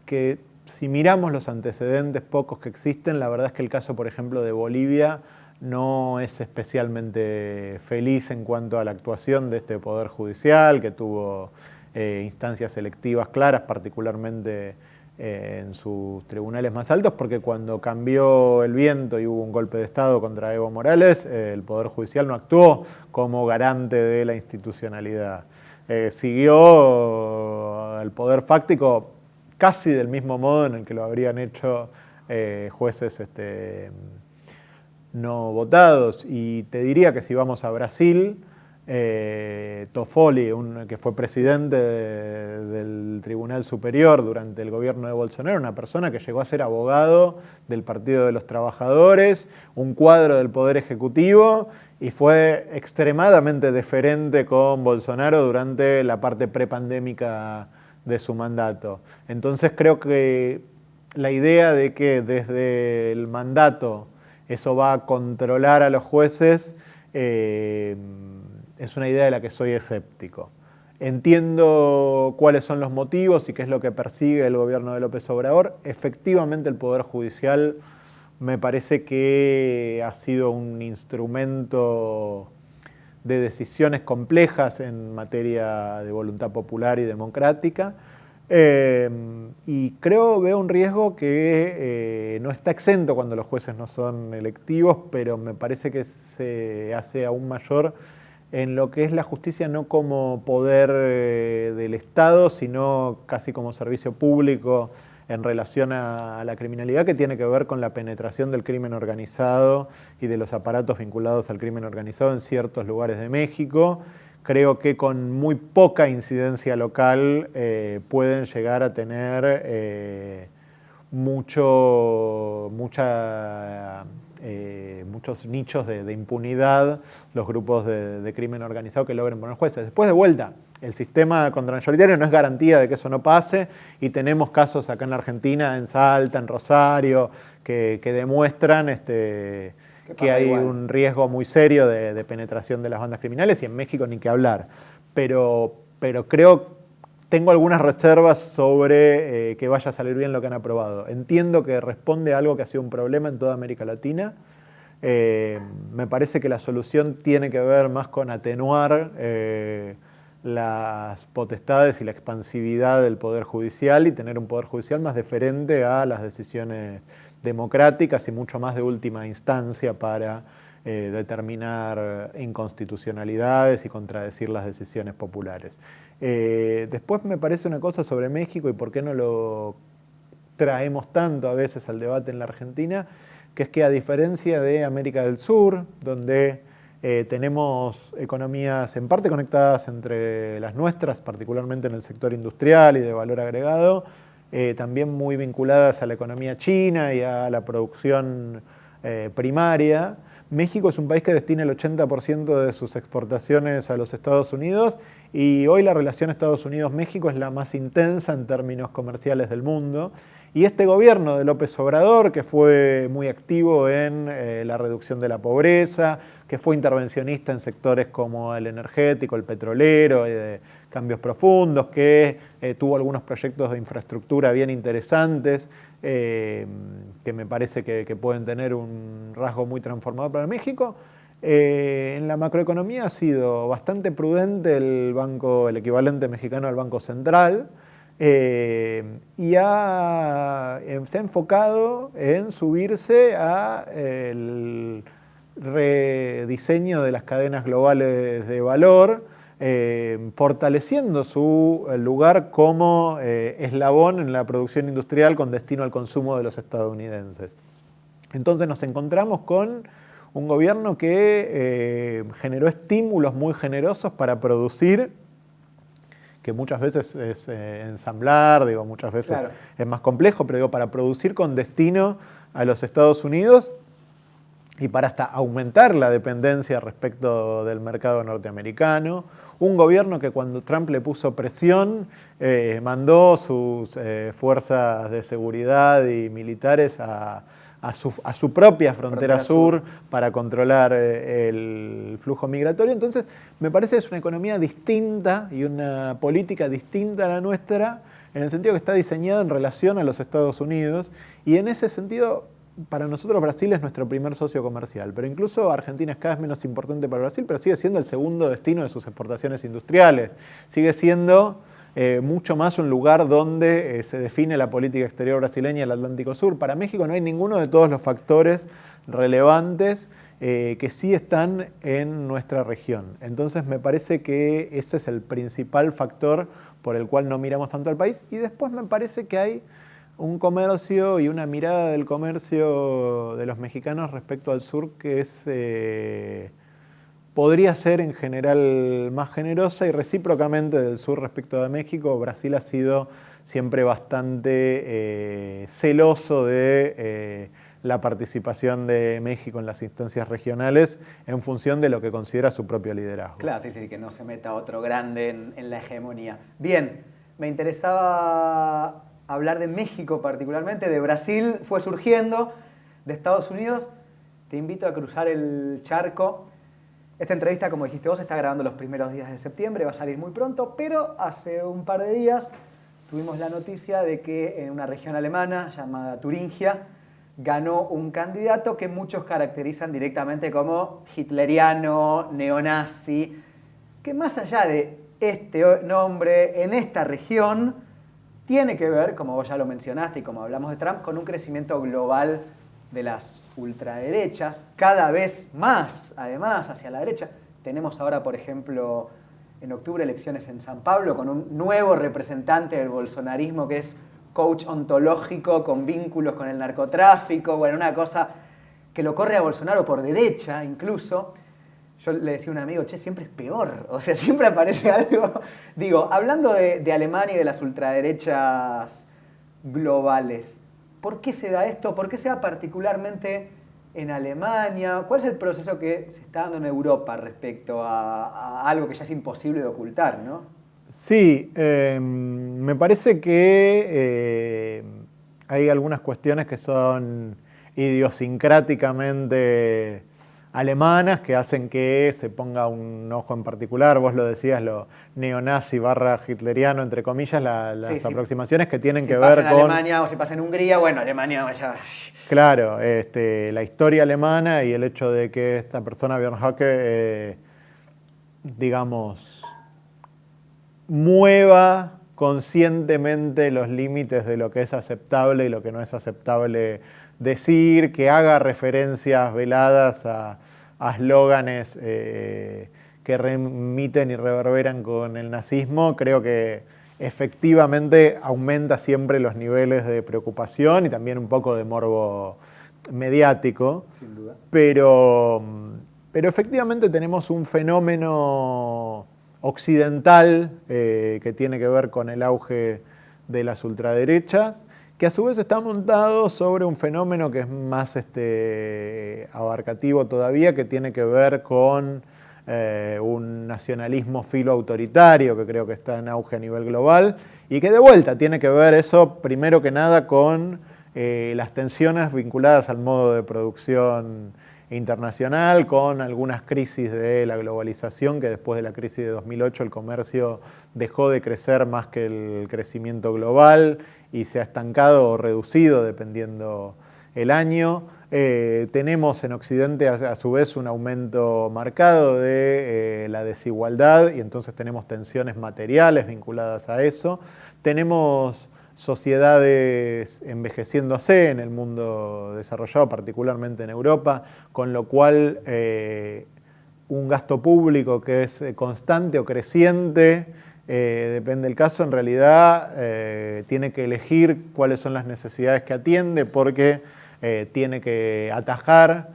que si miramos los antecedentes pocos que existen, la verdad es que el caso, por ejemplo, de Bolivia no es especialmente feliz en cuanto a la actuación de este Poder Judicial, que tuvo instancias selectivas claras, particularmente en sus tribunales más altos, porque cuando cambió el viento y hubo un golpe de Estado contra Evo Morales, el Poder Judicial no actuó como garante de la institucionalidad. Siguió el poder fáctico casi del mismo modo en el que lo habrían hecho jueces no votados. Y te diría que si vamos a Brasil, Toffoli, que fue presidente del Tribunal Superior durante el gobierno de Bolsonaro, una persona que llegó a ser abogado del Partido de los Trabajadores, un cuadro del Poder Ejecutivo, y fue extremadamente deferente con Bolsonaro durante la parte prepandémica de su mandato. Entonces creo que la idea de que desde el mandato eso va a controlar a los jueces es una idea de la que soy escéptico. Entiendo cuáles son los motivos y qué es lo que persigue el gobierno de López Obrador. Efectivamente, el Poder Judicial me parece que ha sido un instrumento de decisiones complejas en materia de voluntad popular y democrática. Y veo un riesgo que no está exento cuando los jueces no son electivos, pero me parece que se hace aún mayor en lo que es la justicia no como poder del Estado, sino casi como servicio público en relación a la criminalidad, que tiene que ver con la penetración del crimen organizado y de los aparatos vinculados al crimen organizado en ciertos lugares de México. Creo que con muy poca incidencia local pueden llegar a tener muchos nichos de impunidad los grupos de crimen organizado que logren poner jueces. Después, de vuelta, el sistema contramayoritario no es garantía de que eso no pase, y tenemos casos acá en la Argentina, en Salta, en Rosario, que demuestran que hay un riesgo muy serio de penetración de las bandas criminales, y en México ni que hablar. Pero tengo algunas reservas sobre que vaya a salir bien lo que han aprobado. Entiendo que responde a algo que ha sido un problema en toda América Latina. Me parece que la solución tiene que ver más con atenuar las potestades y la expansividad del Poder Judicial y tener un Poder Judicial más deferente a las decisiones democráticas y mucho más de última instancia para determinar inconstitucionalidades y contradecir las decisiones populares. Después me parece una cosa sobre México y por qué no lo traemos tanto a veces al debate en la Argentina, que es que a diferencia de América del Sur, donde tenemos economías en parte conectadas entre las nuestras, particularmente en el sector industrial y de valor agregado, también muy vinculadas a la economía china y a la producción primaria. México es un país que destina el 80% de sus exportaciones a los Estados Unidos, y hoy la relación Estados Unidos-México es la más intensa en términos comerciales del mundo. Y este gobierno de López Obrador, que fue muy activo en la reducción de la pobreza, que fue intervencionista en sectores como el energético, el petrolero, de cambios profundos, que tuvo algunos proyectos de infraestructura bien interesantes, que me parece que pueden tener un rasgo muy transformador para México. En la macroeconomía ha sido bastante prudente el equivalente mexicano al Banco Central, y se ha enfocado en subirse al rediseño de las cadenas globales de valor, fortaleciendo su lugar como eslabón en la producción industrial con destino al consumo de los estadounidenses. Entonces nos encontramos con un gobierno que generó estímulos muy generosos para producir, que muchas veces es ensamblar, muchas veces claro, es más complejo, pero para producir con destino a los Estados Unidos y para hasta aumentar la dependencia respecto del mercado norteamericano. Un gobierno que cuando Trump le puso presión, mandó sus fuerzas de seguridad y militares a su propia frontera sur para controlar el flujo migratorio. Entonces, me parece que es una economía distinta y una política distinta a la nuestra, en el sentido que está diseñada en relación a los Estados Unidos, y en ese sentido, para nosotros Brasil es nuestro primer socio comercial, pero incluso Argentina es cada vez menos importante para Brasil, pero sigue siendo el segundo destino de sus exportaciones industriales. Sigue siendo mucho más un lugar donde se define la política exterior brasileña, el Atlántico Sur. Para México no hay ninguno de todos los factores relevantes que sí están en nuestra región. Entonces me parece que ese es el principal factor por el cual no miramos tanto al país. Y después me parece que hay un comercio y una mirada del comercio de los mexicanos respecto al sur que podría ser en general más generosa, y recíprocamente del sur respecto de México. Brasil ha sido siempre bastante celoso de la participación de México en las instancias regionales en función de lo que considera su propio liderazgo. Claro, sí, que no se meta otro grande en la hegemonía. Bien, me interesaba hablar de México particularmente, de Brasil fue surgiendo, de Estados Unidos. Te invito a cruzar el charco. Esta entrevista, como dijiste vos, está grabando los primeros días de septiembre, va a salir muy pronto, pero hace un par de días tuvimos la noticia de que en una región alemana llamada Turingia ganó un candidato que muchos caracterizan directamente como hitleriano, neonazi, que más allá de este nombre en esta región tiene que ver, como vos ya lo mencionaste y como hablamos de Trump, con un crecimiento global de las ultraderechas, cada vez más, además, hacia la derecha. Tenemos ahora, por ejemplo, en octubre elecciones en San Pablo con un nuevo representante del bolsonarismo que es coach ontológico con vínculos con el narcotráfico, bueno, una cosa que lo corre a Bolsonaro por derecha incluso. Yo le decía a un amigo, siempre es peor, o sea, siempre aparece algo. Digo, hablando de Alemania y de las ultraderechas globales, ¿por qué se da esto? ¿Por qué se da particularmente en Alemania? ¿Cuál es el proceso que se está dando en Europa respecto a algo que ya es imposible de ocultar, ¿no? Sí, me parece que hay algunas cuestiones que son idiosincráticamente alemanas que hacen que se ponga un ojo en particular. Vos lo decías, lo neonazi / hitleriano, entre comillas, las aproximaciones que tienen que ver con... Si pasa en Alemania o si pasa en Hungría, bueno, Alemania ya... Claro, la historia alemana y el hecho de que esta persona, Björn Höcke, digamos, mueva conscientemente los límites de lo que es aceptable y lo que no es aceptable decir, que haga referencias veladas a eslóganes que remiten y reverberan con el nazismo, creo que efectivamente aumenta siempre los niveles de preocupación y también un poco de morbo mediático. Sin duda. Pero efectivamente tenemos un fenómeno occidental que tiene que ver con el auge de las ultraderechas, que a su vez está montado sobre un fenómeno que es más abarcativo todavía, que tiene que ver con un nacionalismo filoautoritario que creo que está en auge a nivel global y que de vuelta tiene que ver eso primero que nada con las tensiones vinculadas al modo de producción internacional, con algunas crisis de la globalización, que después de la crisis de 2008 el comercio dejó de crecer más que el crecimiento global y se ha estancado o reducido dependiendo el año. Tenemos en Occidente a su vez un aumento marcado de la desigualdad y entonces tenemos tensiones materiales vinculadas a eso. tenemos sociedades envejeciéndose en el mundo desarrollado, particularmente en Europa, con lo cual un gasto público que es constante o creciente, depende del caso, en realidad tiene que elegir cuáles son las necesidades que atiende porque tiene que atajar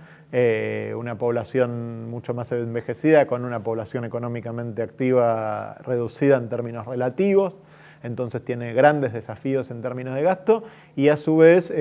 una población mucho más envejecida con una población económicamente activa reducida en términos relativos. Entonces tiene grandes desafíos en términos de gasto y a su vez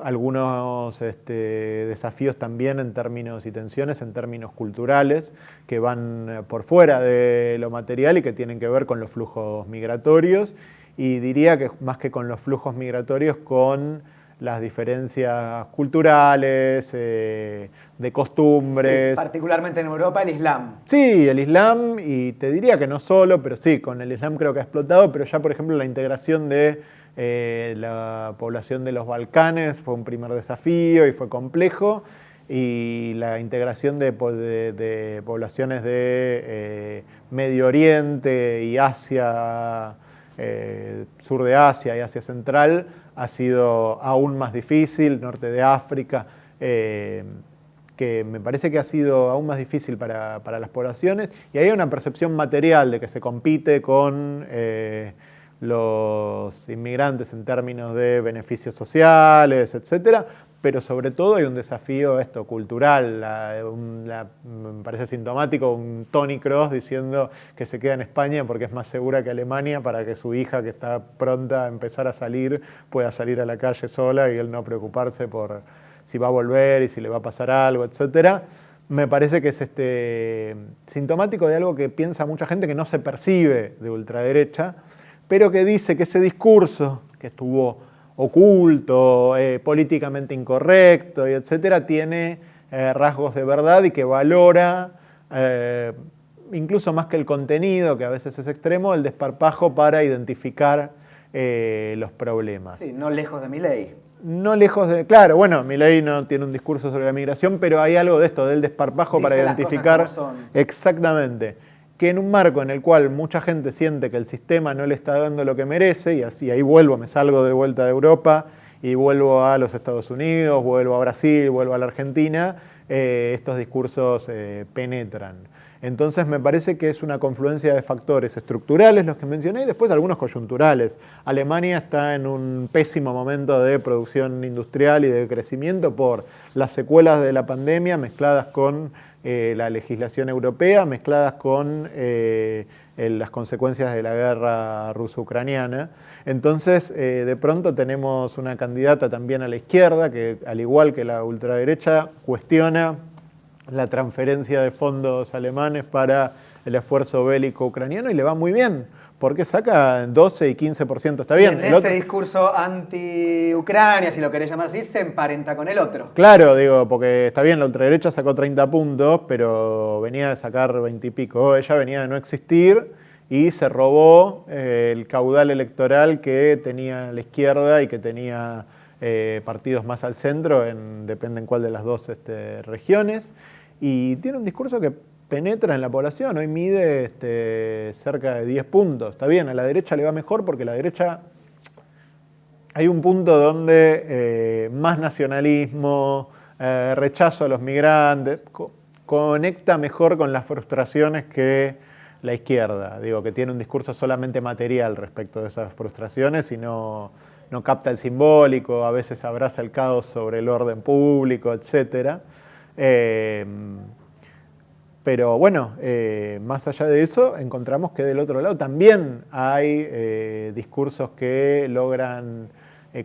algunos desafíos también en términos y tensiones en términos culturales que van por fuera de lo material y que tienen que ver con los flujos migratorios y diría que más que con los flujos migratorios con las diferencias culturales, de costumbres. Sí, particularmente en Europa, el Islam. Sí, el Islam, y te diría que no solo, pero sí, con el Islam creo que ha explotado, pero ya por ejemplo la integración de la población de los Balcanes fue un primer desafío y fue complejo, y la integración de poblaciones de Medio Oriente y Asia, sur de Asia y Asia Central, ha sido aún más difícil, norte de África, que me parece que ha sido aún más difícil para las poblaciones, y hay una percepción material de que se compite con los inmigrantes en términos de beneficios sociales, etcétera, pero sobre todo hay un desafío cultural. Me parece sintomático un Tony Kroos diciendo que se queda en España porque es más segura que Alemania para que su hija, que está pronta a empezar a salir, pueda salir a la calle sola y él no preocuparse por si va a volver y si le va a pasar algo, etcétera. Me parece que es sintomático de algo que piensa mucha gente que no se percibe de ultraderecha, pero que dice que ese discurso que estuvo oculto, políticamente incorrecto, y etcétera, tiene rasgos de verdad y que valora, incluso más que el contenido, que a veces es extremo, el desparpajo para identificar los problemas. Sí, no lejos de Milei. No lejos de... Claro, bueno, Milei no tiene un discurso sobre la migración, pero hay algo de esto, del desparpajo para identificar... Las cosas como son. Exactamente. Que en un marco en el cual mucha gente siente que el sistema no le está dando lo que merece, y así ahí me salgo de vuelta de Europa y vuelvo a los Estados Unidos, vuelvo a Brasil, vuelvo a la Argentina, estos discursos penetran. Entonces me parece que es una confluencia de factores estructurales, los que mencioné, y después algunos coyunturales. Alemania está en un pésimo momento de producción industrial y de crecimiento por las secuelas de la pandemia mezcladas con la legislación europea, mezcladas con las consecuencias de la guerra ruso-ucraniana. Entonces, de pronto tenemos una candidata también a la izquierda que, al igual que la ultraderecha, cuestiona la transferencia de fondos alemanes para el esfuerzo bélico ucraniano y le va muy bien, porque saca 12 y 15%, está bien. Y en ese discurso anti-Ucrania, si lo querés llamar así, se emparenta con el otro. Claro, digo, porque está bien, la ultraderecha sacó 30 puntos, pero venía de sacar 20 y pico. Ella venía de no existir y se robó el caudal electoral que tenía la izquierda y que tenía partidos más al centro, depende en cuál de las dos regiones. Y tiene un discurso que penetra en la población, hoy mide cerca de 10 puntos. Está bien, a la derecha le va mejor porque la derecha hay un punto donde más nacionalismo, rechazo a los migrantes, conecta mejor con las frustraciones que la izquierda. Digo, que tiene un discurso solamente material respecto de esas frustraciones y no capta el simbólico, a veces abraza el caos sobre el orden público, etcétera. Pero bueno, más allá de eso, encontramos que del otro lado también hay discursos que logran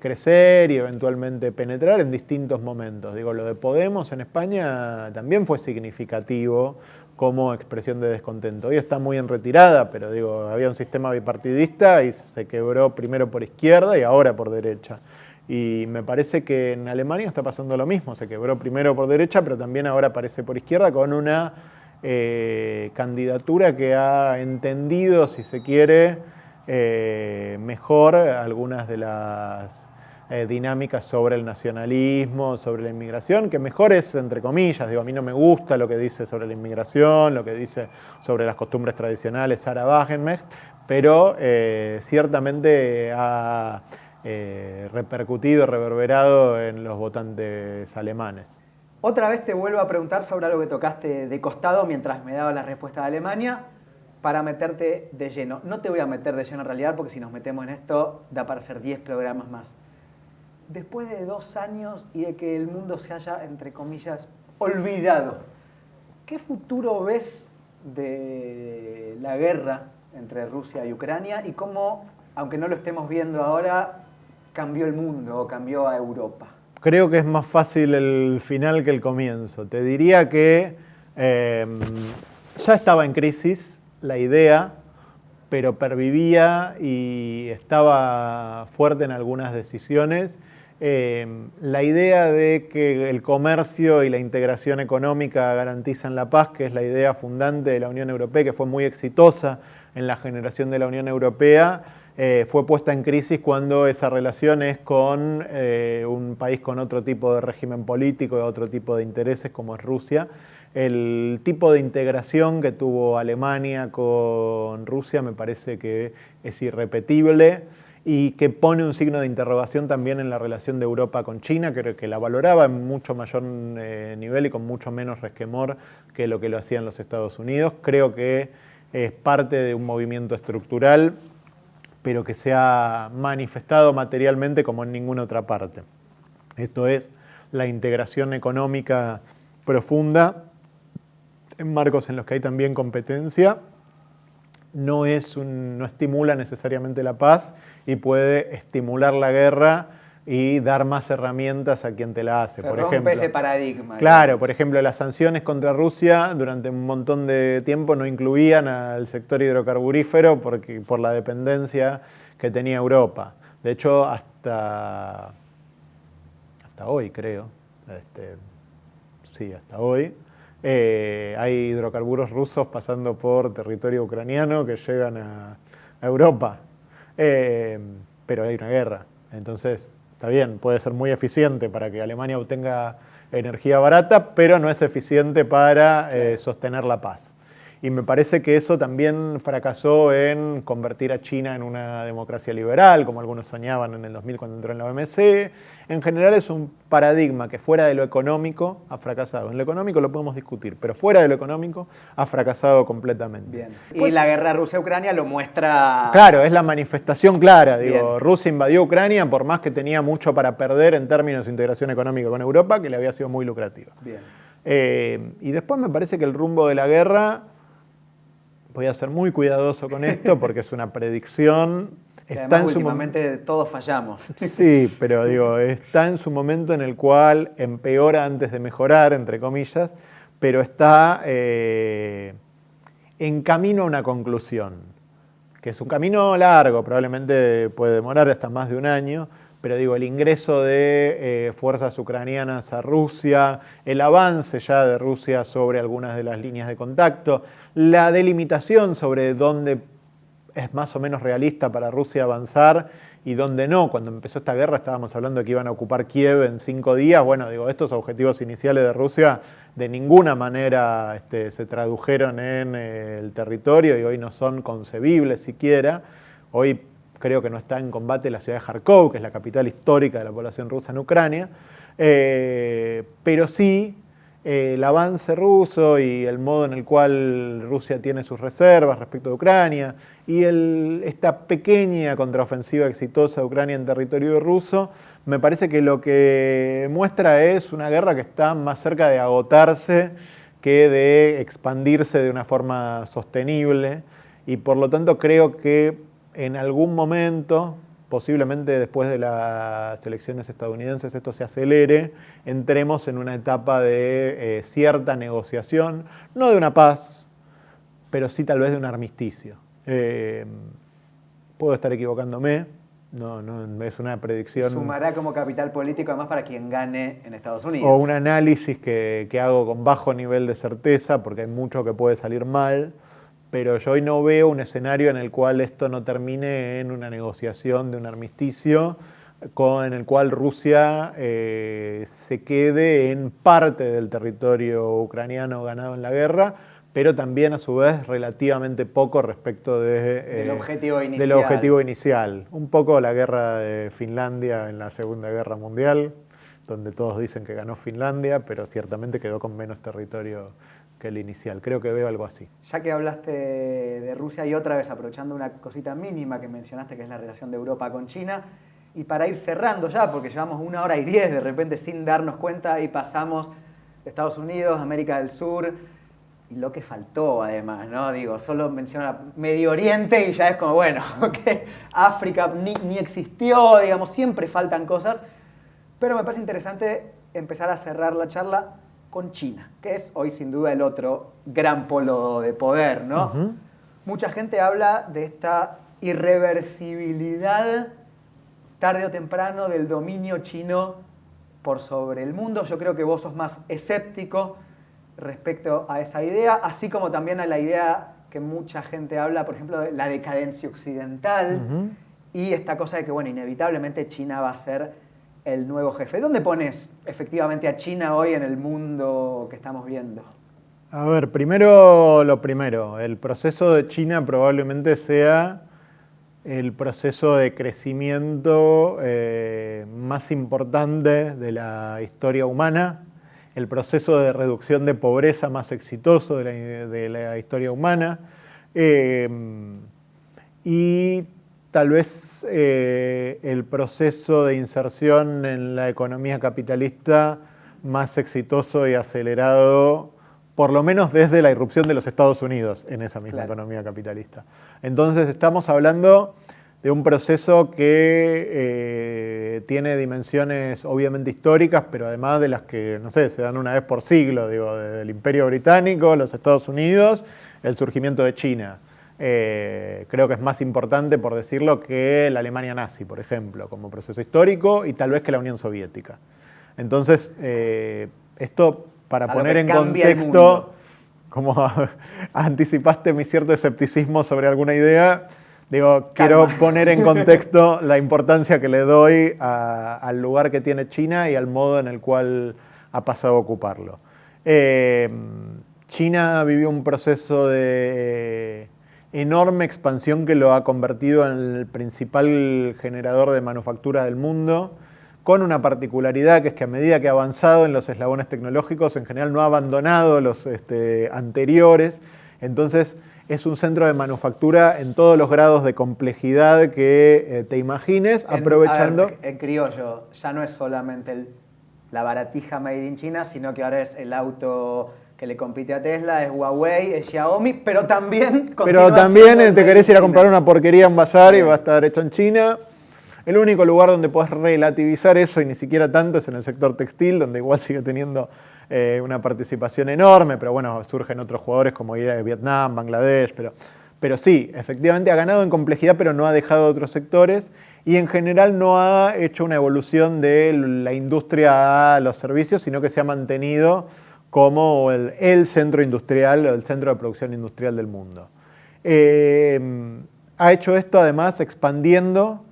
crecer y eventualmente penetrar en distintos momentos. Digo, lo de Podemos en España también fue significativo como expresión de descontento. Hoy está muy en retirada, pero digo, había un sistema bipartidista y se quebró primero por izquierda y ahora por derecha. Y me parece que en Alemania está pasando lo mismo, se quebró primero por derecha, pero también ahora aparece por izquierda con una candidatura que ha entendido, si se quiere, mejor algunas de las dinámicas sobre el nacionalismo, sobre la inmigración, que mejor es entre comillas. Digo, a mí no me gusta lo que dice sobre la inmigración, lo que dice sobre las costumbres tradicionales Sarah Wagenknecht, pero ciertamente ha repercutido, reverberado en los votantes alemanes. Otra vez te vuelvo a preguntar sobre algo que tocaste de costado mientras me daba la respuesta de Alemania, para meterte de lleno. No te voy a meter de lleno en realidad, porque si nos metemos en esto da para hacer 10 programas más. Después de 2 años y de que el mundo se haya, entre comillas, olvidado, ¿qué futuro ves de la guerra entre Rusia y Ucrania y cómo, aunque no lo estemos viendo ahora, cambió el mundo o cambió a Europa? Creo que es más fácil el final que el comienzo. Te diría que ya estaba en crisis la idea, pero pervivía y estaba fuerte en algunas decisiones. La idea de que el comercio y la integración económica garantizan la paz, que es la idea fundante de la Unión Europea, que fue muy exitosa en la generación de la Unión Europea, fue puesta en crisis cuando esa relación es con un país con otro tipo de régimen político y otro tipo de intereses como es Rusia. El tipo de integración que tuvo Alemania con Rusia me parece que es irrepetible y que pone un signo de interrogación también en la relación de Europa con China, creo que la valoraba en mucho mayor nivel y con mucho menos resquemor que lo que lo hacían los Estados Unidos. Creo que es parte de un movimiento estructural, pero que se ha manifestado materialmente como en ninguna otra parte. Esto es la integración económica profunda en marcos en los que hay también competencia, no estimula necesariamente la paz y puede estimular la guerra y dar más herramientas a quien te la hace. Se rompe ese paradigma. Claro, por ejemplo, las sanciones contra Rusia durante un montón de tiempo no incluían al sector hidrocarburífero por la dependencia que tenía Europa. De hecho, hasta hoy, creo, hasta hoy, hay hidrocarburos rusos pasando por territorio ucraniano que llegan a Europa. Pero hay una guerra. Entonces, está bien, puede ser muy eficiente para que Alemania obtenga energía barata, pero no es eficiente para sostener la paz. Y me parece que eso también fracasó en convertir a China en una democracia liberal, como algunos soñaban en el 2000 cuando entró en la OMC. En general es un paradigma que fuera de lo económico ha fracasado. En lo económico lo podemos discutir, pero fuera de lo económico ha fracasado completamente. Bien. Y la guerra Rusia-Ucrania lo muestra... Claro, es la manifestación clara. Bien. Digo, Rusia invadió Ucrania por más que tenía mucho para perder en términos de integración económica con Europa, que le había sido muy lucrativa. Bien. Y después me parece que el rumbo de la guerra... Voy a ser muy cuidadoso con esto porque es una predicción. Que además últimamente todos fallamos. Sí, pero digo, está en su momento en el cual empeora antes de mejorar, entre comillas, pero está en camino a una conclusión, que es un camino largo, probablemente puede demorar hasta más de un año, pero digo, el ingreso de fuerzas ucranianas a Rusia, el avance ya de Rusia sobre algunas de las líneas de contacto, la delimitación sobre dónde es más o menos realista para Rusia avanzar y dónde no. Cuando empezó esta guerra estábamos hablando de que iban a ocupar Kiev en 5 días. Bueno, digo, estos objetivos iniciales de Rusia de ninguna manera se tradujeron en el territorio y hoy no son concebibles siquiera. Hoy creo que no está en combate la ciudad de Kharkov, que es la capital histórica de la población rusa en Ucrania, pero sí el avance ruso y el modo en el cual Rusia tiene sus reservas respecto de Ucrania y esta pequeña contraofensiva exitosa de Ucrania en territorio ruso, me parece que lo que muestra es una guerra que está más cerca de agotarse que de expandirse de una forma sostenible y por lo tanto creo que en algún momento, posiblemente después de las elecciones estadounidenses, esto se acelere, entremos en una etapa de cierta negociación, no de una paz, pero sí tal vez de un armisticio. Puedo estar equivocándome, no es una predicción. Sumará como capital político además para quien gane en Estados Unidos. O un análisis que hago con bajo nivel de certeza, porque hay mucho que puede salir mal. Pero yo hoy no veo un escenario en el cual esto no termine en una negociación de un armisticio en el cual Rusia se quede en parte del territorio ucraniano ganado en la guerra, pero también a su vez relativamente poco respecto del del objetivo inicial. Un poco la guerra de Finlandia en la Segunda Guerra Mundial, donde todos dicen que ganó Finlandia, pero ciertamente quedó con menos territorio que el inicial. Creo que veo algo así. Ya que hablaste de Rusia y otra vez aprovechando una cosita mínima que mencionaste, que es la relación de Europa con China, y para ir cerrando ya, porque llevamos 1 hora y 10 de repente sin darnos cuenta y pasamos de Estados Unidos, América del Sur, y lo que faltó además, ¿no? Digo, solo menciona Medio Oriente y ya es como, bueno, okay, África ni existió, digamos, siempre faltan cosas, pero me parece interesante empezar a cerrar la charla con China, que es hoy sin duda el otro gran polo de poder, ¿no? Uh-huh. Mucha gente habla de esta irreversibilidad tarde o temprano del dominio chino por sobre el mundo. Yo creo que vos sos más escéptico respecto a esa idea, así como también a la idea que mucha gente habla, por ejemplo, de la decadencia occidental uh-huh. y esta cosa de que, bueno, inevitablemente China va a ser el nuevo jefe. ¿Dónde pones efectivamente a China hoy en el mundo que estamos viendo? A ver, primero lo primero. El proceso de China probablemente sea el proceso de crecimiento más importante de la historia humana, el proceso de reducción de pobreza más exitoso de la historia humana y tal vez el proceso de inserción en la economía capitalista más exitoso y acelerado, por lo menos desde la irrupción de los Estados Unidos en esa misma economía capitalista. Entonces estamos hablando de un proceso que tiene dimensiones obviamente históricas, pero además de las que, no sé, se dan una vez por siglo, digo, desde el Imperio Británico, los Estados Unidos, el surgimiento de China. Creo que es más importante, por decirlo, que la Alemania nazi, por ejemplo, como proceso histórico, y tal vez que la Unión Soviética. Entonces, esto para poner en contexto, como anticipaste mi cierto escepticismo sobre alguna idea, digo, quiero poner en contexto la importancia que le doy al lugar que tiene China y al modo en el cual ha pasado a ocuparlo. China vivió un proceso de enorme expansión que lo ha convertido en el principal generador de manufactura del mundo, con una particularidad que es que a medida que ha avanzado en los eslabones tecnológicos, en general no ha abandonado los anteriores. Entonces es un centro de manufactura en todos los grados de complejidad que te imagines, aprovechando... A ver, en criollo, ya no es solamente la baratija made in China, sino que ahora es el auto que le compite a Tesla, es Huawei, es Xiaomi, pero también... Pero también te querés ir a comprar una porquería en bazar y va a estar hecho en China. El único lugar donde podés relativizar eso, y ni siquiera tanto, es en el sector textil, donde igual sigue teniendo una participación enorme, pero bueno, surgen otros jugadores como Vietnam, Bangladesh, pero sí, efectivamente ha ganado en complejidad, pero no ha dejado otros sectores, y en general no ha hecho una evolución de la industria a los servicios, sino que se ha mantenido como el centro industrial, o el centro de producción industrial del mundo. Ha hecho esto además expandiendo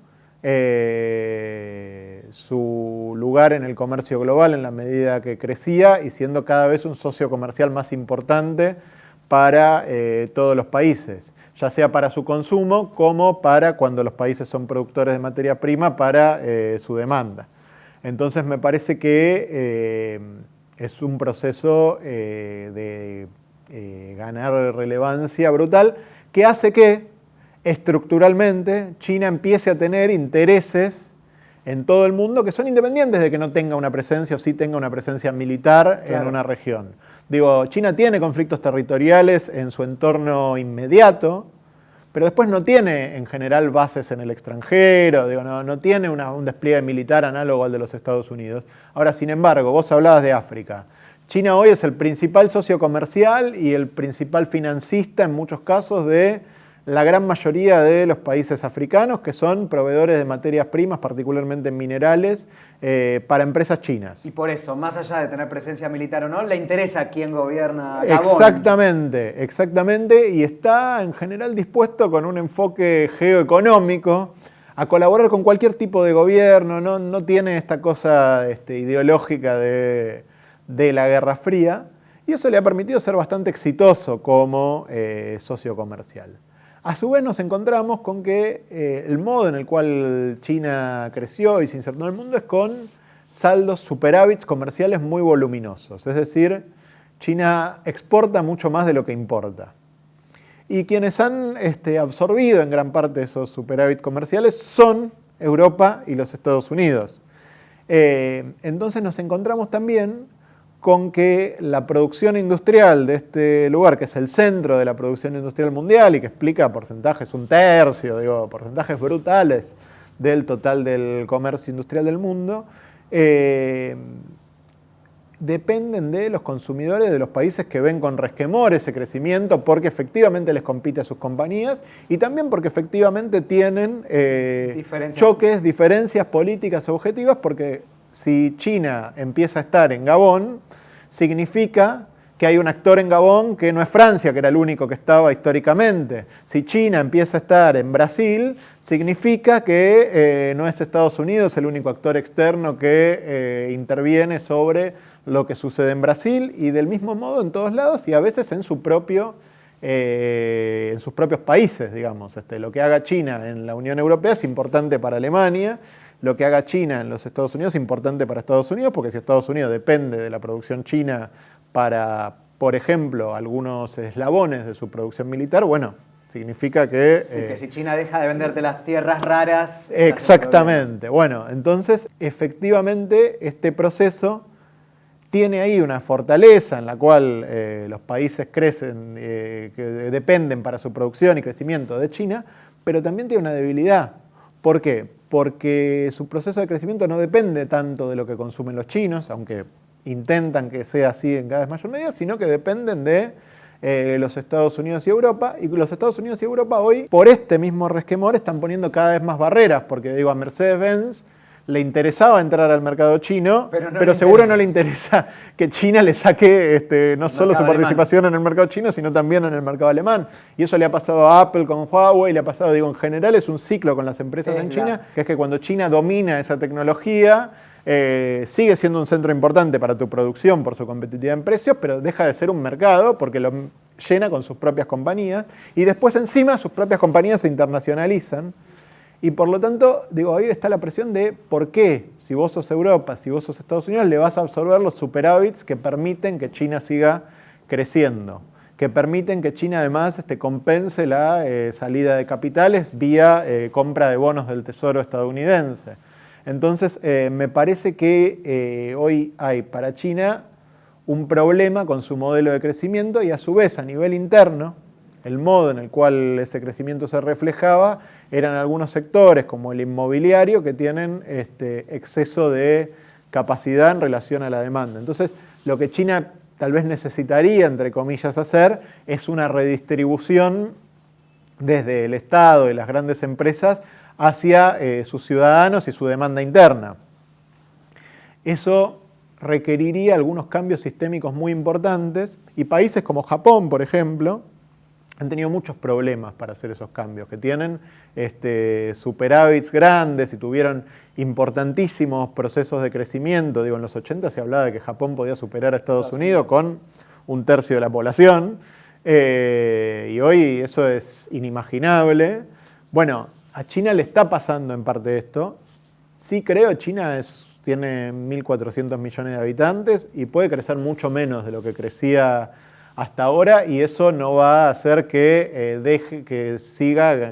su lugar en el comercio global en la medida que crecía y siendo cada vez un socio comercial más importante para todos los países, ya sea para su consumo como para cuando los países son productores de materia prima para su demanda. Entonces me parece que es un proceso de ganar relevancia brutal que hace que estructuralmente China empiece a tener intereses en todo el mundo que son independientes de que no tenga una presencia o sí tenga una presencia militar en una región. Digo, China tiene conflictos territoriales en su entorno inmediato, pero después no tiene en general bases en el extranjero, digo, no tiene un despliegue militar análogo al de los Estados Unidos. Ahora, sin embargo, vos hablabas de África. China hoy es el principal socio comercial y el principal financista en muchos casos de la gran mayoría de los países africanos, que son proveedores de materias primas, particularmente en minerales, para empresas chinas. Y por eso, más allá de tener presencia militar o no, le interesa quién gobierna Gabón. Exactamente, y está en general dispuesto con un enfoque geoeconómico a colaborar con cualquier tipo de gobierno, no tiene esta cosa ideológica de la Guerra Fría. Y eso le ha permitido ser bastante exitoso como socio comercial. A su vez nos encontramos con que el modo en el cual China creció y se insertó en el mundo es con saldos superávits comerciales muy voluminosos. Es decir, China exporta mucho más de lo que importa. Y quienes han absorbido en gran parte esos superávits comerciales son Europa y los Estados Unidos. Entonces nos encontramos también con que la producción industrial de este lugar, que es el centro de la producción industrial mundial y que explica porcentajes, un tercio, porcentajes brutales del total del comercio industrial del mundo, dependen de los consumidores de los países que ven con resquemor ese crecimiento porque efectivamente les compite a sus compañías y también porque efectivamente tienen choques, diferencias políticas objetivas, porque si China empieza a estar en Gabón, significa que hay un actor en Gabón que no es Francia, que era el único que estaba históricamente. Si China empieza a estar en Brasil, significa que no es Estados Unidos el único actor externo que interviene sobre lo que sucede en Brasil, y del mismo modo en todos lados y a veces en sus propios países, digamos. Lo que haga China en la Unión Europea es importante para Alemania, lo que haga China en los Estados Unidos es importante para Estados Unidos, porque si Estados Unidos depende de la producción china para, por ejemplo, algunos eslabones de su producción militar, bueno, significa que... Sí, que si China deja de venderte las tierras raras... Exactamente. Bueno, entonces, efectivamente, este proceso tiene ahí una fortaleza en la cual los países crecen, que dependen para su producción y crecimiento de China, pero también tiene una debilidad. ¿Por qué? Porque su proceso de crecimiento no depende tanto de lo que consumen los chinos, aunque intentan que sea así en cada vez mayor medida, sino que dependen de los Estados Unidos y Europa, y los Estados Unidos y Europa hoy, por este mismo resquemor, están poniendo cada vez más barreras, porque digo, a Mercedes-Benz le interesaba entrar al mercado chino, pero seguro no le interesa que China le saque no solo su participación en el mercado chino, sino también en el mercado alemán. Y eso le ha pasado a Apple con Huawei, le ha pasado, digo, en general es un ciclo con las empresas en China, que es que cuando China domina esa tecnología, sigue siendo un centro importante para tu producción por su competitividad en precios, pero deja de ser un mercado porque lo llena con sus propias compañías, y después encima sus propias compañías se internacionalizan. Y por lo tanto, digo, ahí está la presión de por qué, si vos sos Europa, si vos sos Estados Unidos, le vas a absorber los superávits que permiten que China siga creciendo, que permiten que China además compense la salida de capitales vía compra de bonos del Tesoro estadounidense. Entonces, me parece que hoy hay para China un problema con su modelo de crecimiento, y a su vez a nivel interno, el modo en el cual ese crecimiento se reflejaba eran algunos sectores como el inmobiliario que tienen exceso de capacidad en relación a la demanda. Entonces, lo que China tal vez necesitaría, entre comillas, hacer es una redistribución desde el Estado y las grandes empresas hacia sus ciudadanos y su demanda interna. Eso requeriría algunos cambios sistémicos muy importantes, y países como Japón, por ejemplo, han tenido muchos problemas para hacer esos cambios, que tienen superávits grandes y tuvieron importantísimos procesos de crecimiento. Digo, en los 80 se hablaba de que Japón podía superar a Estados Unidos con un tercio de la población, y hoy eso es inimaginable. Bueno, a China le está pasando en parte esto. Sí creo, China tiene 1.400 millones de habitantes y puede crecer mucho menos de lo que crecía hasta ahora, y eso no va a hacer que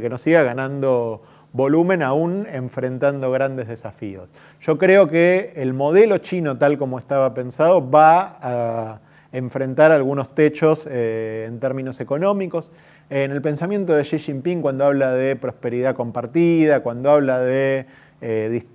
no siga ganando volumen aún enfrentando grandes desafíos. Yo creo que el modelo chino tal como estaba pensado va a enfrentar algunos techos en términos económicos. En el pensamiento de Xi Jinping, cuando habla de prosperidad compartida, cuando habla de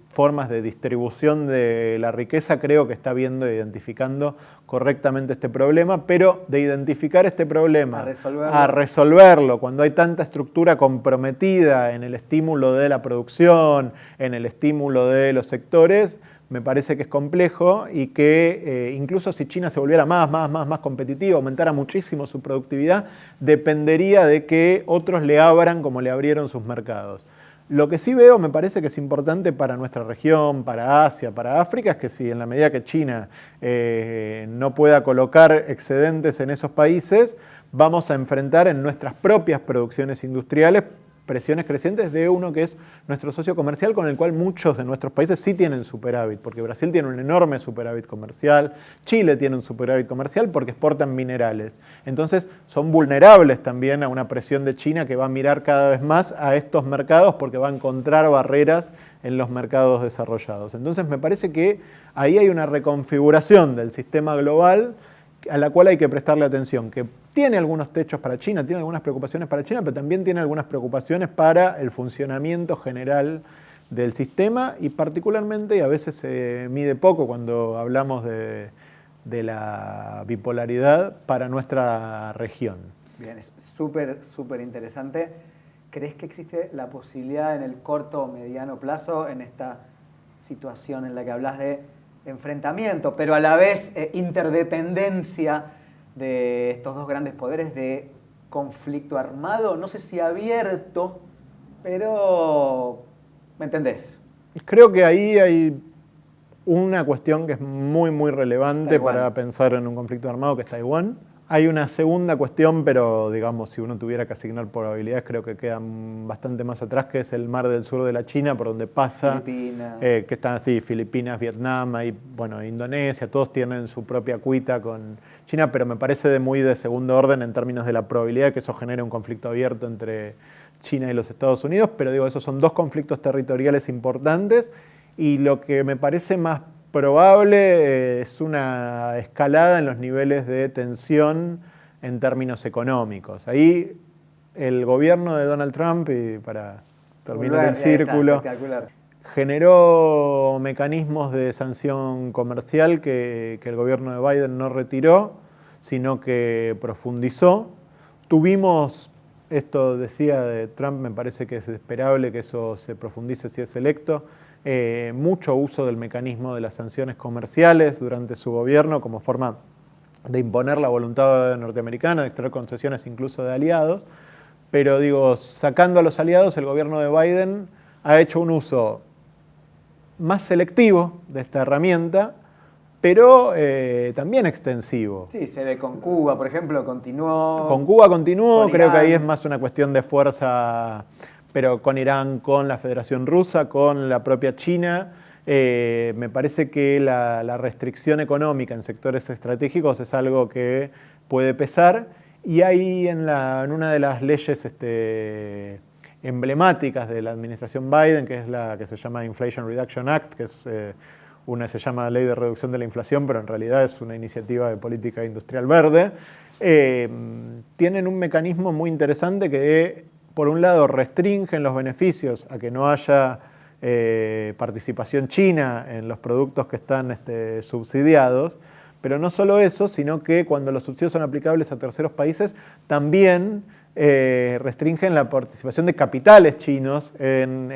formas de distribución de la riqueza, creo que está viendo e identificando correctamente este problema, pero de identificar este problema a resolverlo cuando hay tanta estructura comprometida en el estímulo de la producción, en el estímulo de los sectores, me parece que es complejo, y que incluso si China se volviera más competitiva, aumentara muchísimo su productividad, dependería de que otros le abran como le abrieron sus mercados. Lo que sí veo, me parece que es importante para nuestra región, para Asia, para África, es que si en la medida que China no pueda colocar excedentes en esos países, vamos a enfrentar en nuestras propias producciones industriales presiones crecientes de uno que es nuestro socio comercial, con el cual muchos de nuestros países sí tienen superávit, porque Brasil tiene un enorme superávit comercial, Chile tiene un superávit comercial porque exportan minerales. Entonces son vulnerables también a una presión de China que va a mirar cada vez más a estos mercados porque va a encontrar barreras en los mercados desarrollados. Entonces me parece que ahí hay una reconfiguración del sistema global a la cual hay que prestarle atención, que tiene algunos techos para China, tiene algunas preocupaciones para China, pero también tiene algunas preocupaciones para el funcionamiento general del sistema y particularmente, y a veces se mide poco cuando hablamos de la bipolaridad, para nuestra región. Bien, es súper interesante. ¿Crees que existe la posibilidad en el corto o mediano plazo, en esta situación en la que hablas de enfrentamiento, pero a la vez interdependencia de estos dos grandes poderes, de conflicto armado, no sé si abierto, pero ¿me entendés? Creo que ahí hay una cuestión que es muy relevante para pensar en un conflicto armado, que es Taiwán. Hay una segunda cuestión, pero digamos, si uno tuviera que asignar probabilidades, creo que quedan bastante más atrás, que es el mar del sur de la China, por donde pasa. Filipinas. Que están así, Filipinas, Vietnam, Indonesia, todos tienen su propia cuita con China, pero me parece muy de segundo orden en términos de la probabilidad de que eso genere un conflicto abierto entre China y los Estados Unidos, pero digo, esos son dos conflictos territoriales importantes y lo que me parece más probable es una escalada en los niveles de tensión en términos económicos. Ahí el gobierno de Donald Trump, y para terminar el círculo, generó mecanismos de sanción comercial que el gobierno de Biden no retiró, sino que profundizó. Tuvimos, esto decía de Trump, me parece que es esperable que eso se profundice si es electo, mucho uso del mecanismo de las sanciones comerciales durante su gobierno como forma de imponer la voluntad norteamericana, de extraer concesiones incluso de aliados, pero digo, sacando a los aliados, el gobierno de Biden ha hecho un uso más selectivo de esta herramienta, pero también extensivo. Sí, se ve con Cuba, por ejemplo, continuó. Con Cuba continuó, creo que ahí es más una cuestión de fuerza, pero con Irán, con la Federación Rusa, con la propia China. Me parece que la restricción económica en sectores estratégicos es algo que puede pesar, y ahí en una de las leyes emblemáticas de la administración Biden, que es la que se llama Inflation Reduction Act, que es se llama Ley de Reducción de la Inflación, pero en realidad es una iniciativa de política industrial verde, tienen un mecanismo muy interesante que, por un lado, restringen los beneficios a que no haya participación china en los productos que están subsidiados, pero no solo eso, sino que cuando los subsidios son aplicables a terceros países, también restringen la participación de capitales chinos en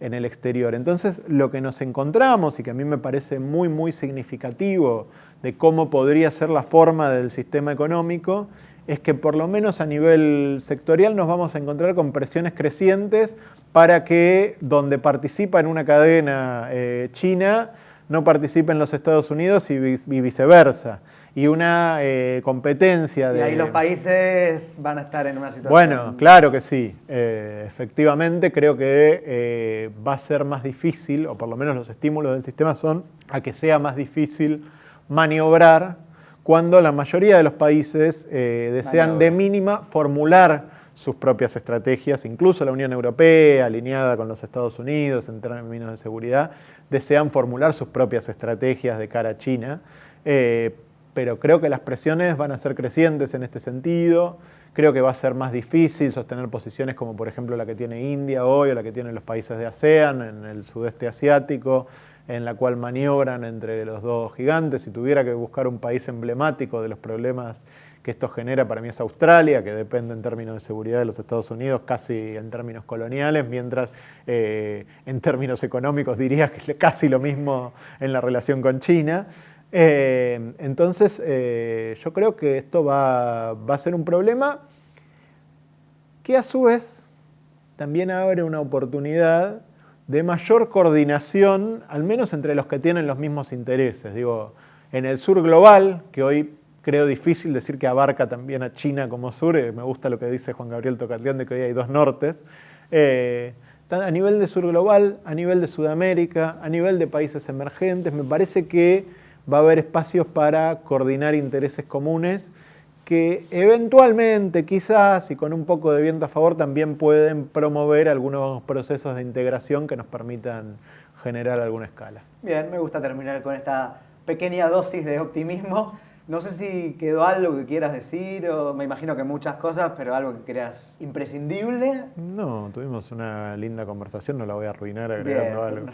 el exterior. Entonces, lo que nos encontramos, y que a mí me parece muy significativo de cómo podría ser la forma del sistema económico, es que por lo menos a nivel sectorial nos vamos a encontrar con presiones crecientes para que donde participa en una cadena China, no participen los Estados Unidos y viceversa. Y una competencia de... Y ahí los países van a estar en una situación... Bueno, claro que sí. Efectivamente, creo que va a ser más difícil, o por lo menos los estímulos del sistema son a que sea más difícil maniobrar cuando la mayoría de los países desean de mínima formular sus propias estrategias, incluso la Unión Europea, alineada con los Estados Unidos en términos de seguridad, desean formular sus propias estrategias de cara a China, pero creo que las presiones van a ser crecientes en este sentido. Creo que va a ser más difícil sostener posiciones como por ejemplo la que tiene India hoy o la que tienen los países de ASEAN en el sudeste asiático, en la cual maniobran entre los dos gigantes. Si tuviera que buscar un país emblemático de los problemas que esto genera, para mí es Australia, que depende en términos de seguridad de los Estados Unidos, casi en términos coloniales, mientras en términos económicos diría que es casi lo mismo en la relación con China. Entonces, yo creo que esto va a ser un problema que a su vez también abre una oportunidad de mayor coordinación, al menos entre los que tienen los mismos intereses. Digo, en el sur global, que hoy creo difícil decir que abarca también a China como sur, me gusta lo que dice Juan Gabriel Tocatlián de que hoy hay dos nortes, a nivel de sur global, a nivel de Sudamérica, a nivel de países emergentes, me parece que va a haber espacios para coordinar intereses comunes que eventualmente, quizás, y con un poco de viento a favor, también pueden promover algunos procesos de integración que nos permitan generar alguna escala. Bien, me gusta terminar con esta pequeña dosis de optimismo. No sé si quedó algo que quieras decir, o me imagino que muchas cosas, pero algo que creas imprescindible. No, tuvimos una linda conversación, no la voy a arruinar agregando algo.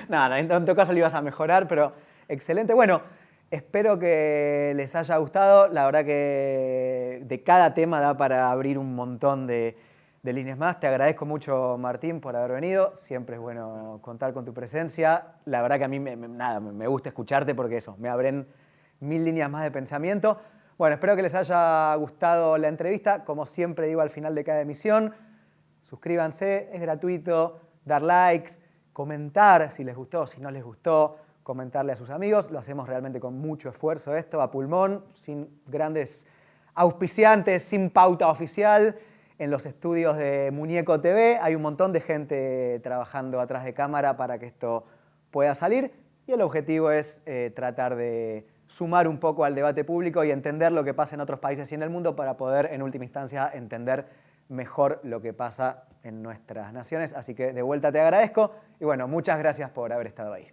No, en todo caso lo ibas a mejorar, pero excelente. Bueno, espero que les haya gustado. La verdad que de cada tema da para abrir un montón de líneas más. Te agradezco mucho, Martín, por haber venido. Siempre es bueno contar con tu presencia. La verdad que a mí me gusta escucharte porque eso, me abren 1000 líneas más de pensamiento. Bueno, espero que les haya gustado la entrevista. Como siempre digo al final de cada emisión, suscríbanse, es gratuito, dar likes, comentar si les gustó, si no les gustó, comentarle a sus amigos. Lo hacemos realmente con mucho esfuerzo esto, a pulmón, sin grandes auspiciantes, sin pauta oficial. En los estudios de Muñeco TV hay un montón de gente trabajando atrás de cámara para que esto pueda salir. Y el objetivo es tratar de sumar un poco al debate público y entender lo que pasa en otros países y en el mundo para poder, en última instancia, entender mejor lo que pasa en nuestras naciones. Así que de vuelta te agradezco y bueno, muchas gracias por haber estado ahí.